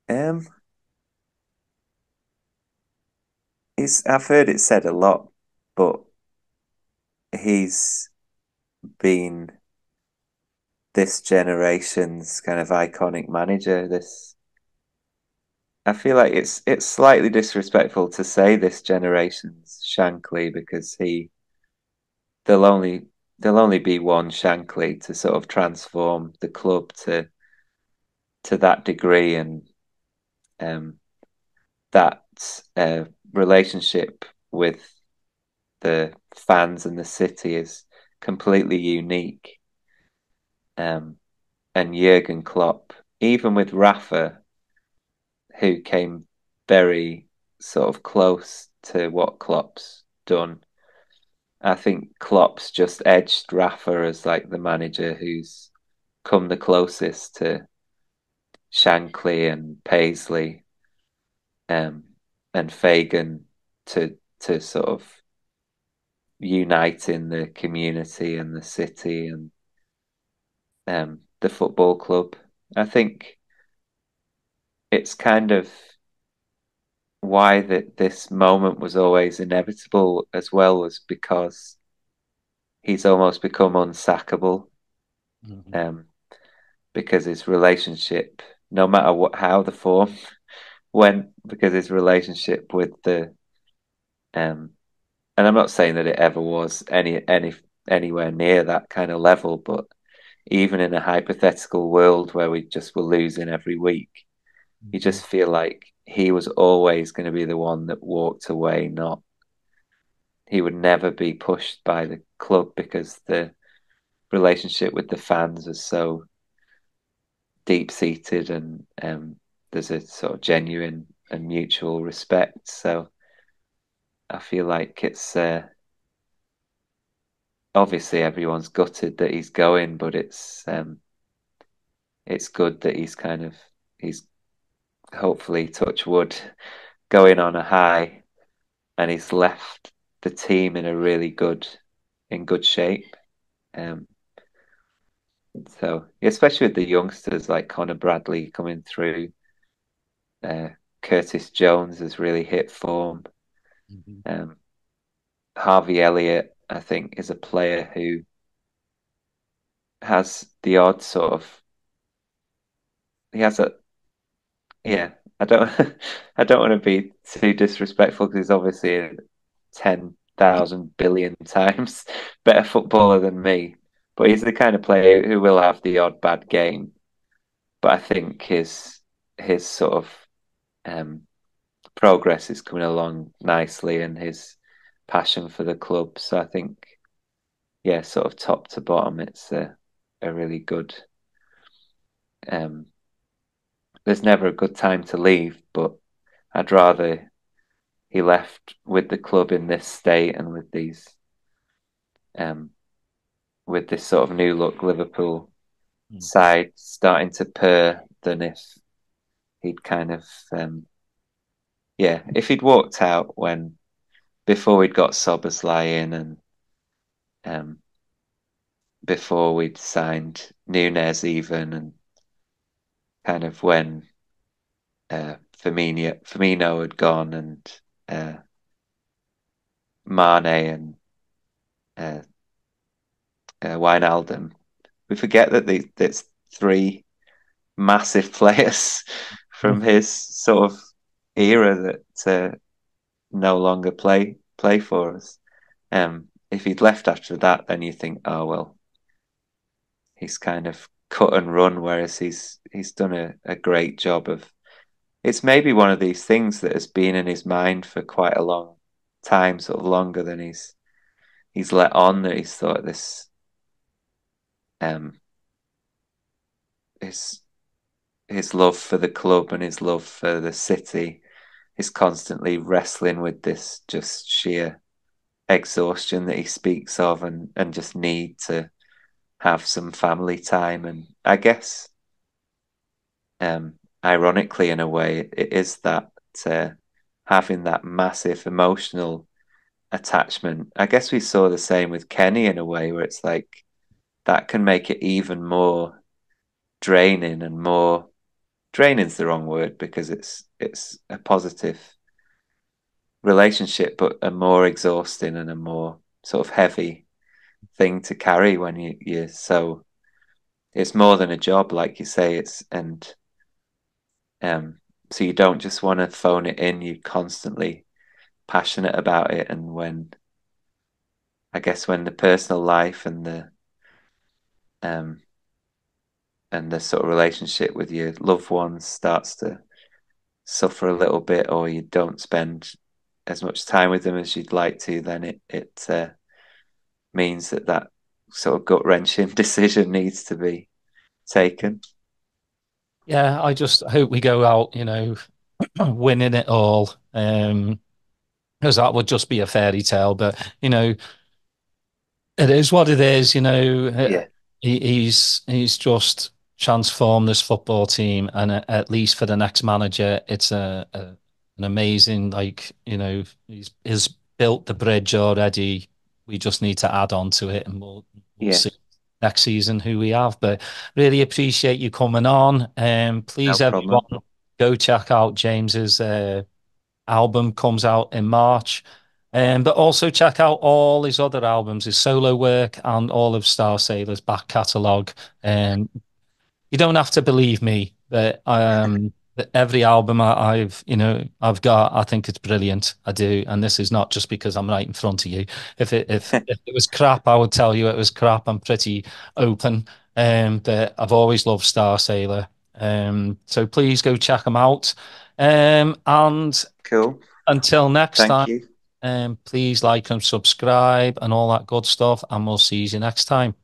Um, I've heard it said a lot, but he's been this generation's kind of iconic manager. This I feel like it's slightly disrespectful to say this generation's Shankly because there'll only there'll only be one Shankly to sort of transform the club to that degree, and um, that relationship with the fans and the city is completely unique. Um, and Jurgen Klopp, even with Rafa, who came very sort of close to what Klopp's done, I think Klopp's just edged Rafa as like the manager who's come the closest to Shankly and Paisley, um, and Fagan to sort of uniting the community and the city and the football club. I think it's kind of why that this moment was always inevitable as well was because he's almost become unsackable. Mhm. Um, because his relationship, no matter what how the form went, because his relationship with the and I'm not saying that it ever was anywhere near that kind of level, but even in a hypothetical world where we just were losing every week, you Mhm. just feel like he was always going to be the one that walked away, not he would never be pushed by the club because the relationship with the fans is so deep seated and there's a sort of genuine and mutual respect. So I feel like it's obviously everyone's gutted that he's going, but it's good that he's hopefully touch wood going on a high and he's left the team in a really good shape. Um, so especially with the youngsters like Connor Bradley coming through, uh, Curtis Jones has really hit form. Mhm. Um, Harvey Elliott, I think, is a player who has the odd sort of he has a yeah. I don't I don't want to be too disrespectful because he's obviously a 10,000 billion times better footballer than me. But he's the kind of player who will have the odd bad game. But I think his sort of um, progress is coming along nicely, and his passion for the club. So I think, yeah, sort of top to bottom, it's a really good. Um, there's never a good time to leave, but I'd rather he left with the club in this state and um, with this sort of new look Liverpool Mhm. side starting to purr than if he'd kind of yeah, if he'd walked out when before we'd got Soberslay in and um, before we'd signed Nunes, and kind of when Firmino had gone, and Mane and uh, Wijnaldum. We forget that it's three massive players from his sort of era that no longer play for us. If he'd left after that, then you think, oh well, he's kind of cut and run, whereas he's done a great job of. It's maybe one of these things that has been in his mind for quite a long time, sort of longer than he's let on, that he's thought this um his his love for the club and his love for the city is constantly wrestling with this just sheer exhaustion that he speaks of, and just need to have some family time. And I guess ironically, in a way, it is that having that massive emotional attachment. I guess we saw the same with Kenny in a way, where it's like that can make it even more draining, and more draining's the wrong word because it's a positive relationship, but a more exhausting and a more sort of heavy thing to carry when you so it's more than a job, like you say. It's and so you don't just want to phone it in. You're constantly passionate about it, and when I guess when the personal life um and the sort of relationship with your loved ones starts to suffer a little bit, or you don't spend as much time with them as you'd like to, then it means that sort of gut wrenching decision needs to be taken. Yeah, I just hope we go out, winning it all. Because that would just be a fairy tale. But it is what it is. Yeah, He's just transformed this football team, and at least for the next manager, it's an amazing, he's built the bridge already. We just need to add on to it, and we'll yeah, see next season who we have. But really appreciate you coming on. no Please, everyone, problem. go check out James's album comes out in March. But also check out all his other albums, his solo work, and all of Starsailor's back catalogue. You don't have to believe me, but every album I've got, I think it's brilliant. I do, and this is not just because I'm right in front of you. If it was crap, I would tell you it was crap. I'm pretty open. But I've always loved Starsailor. So please go check them out. And Cool. until next Thank time, you. please like and subscribe and all that good stuff, and we'll see you next time.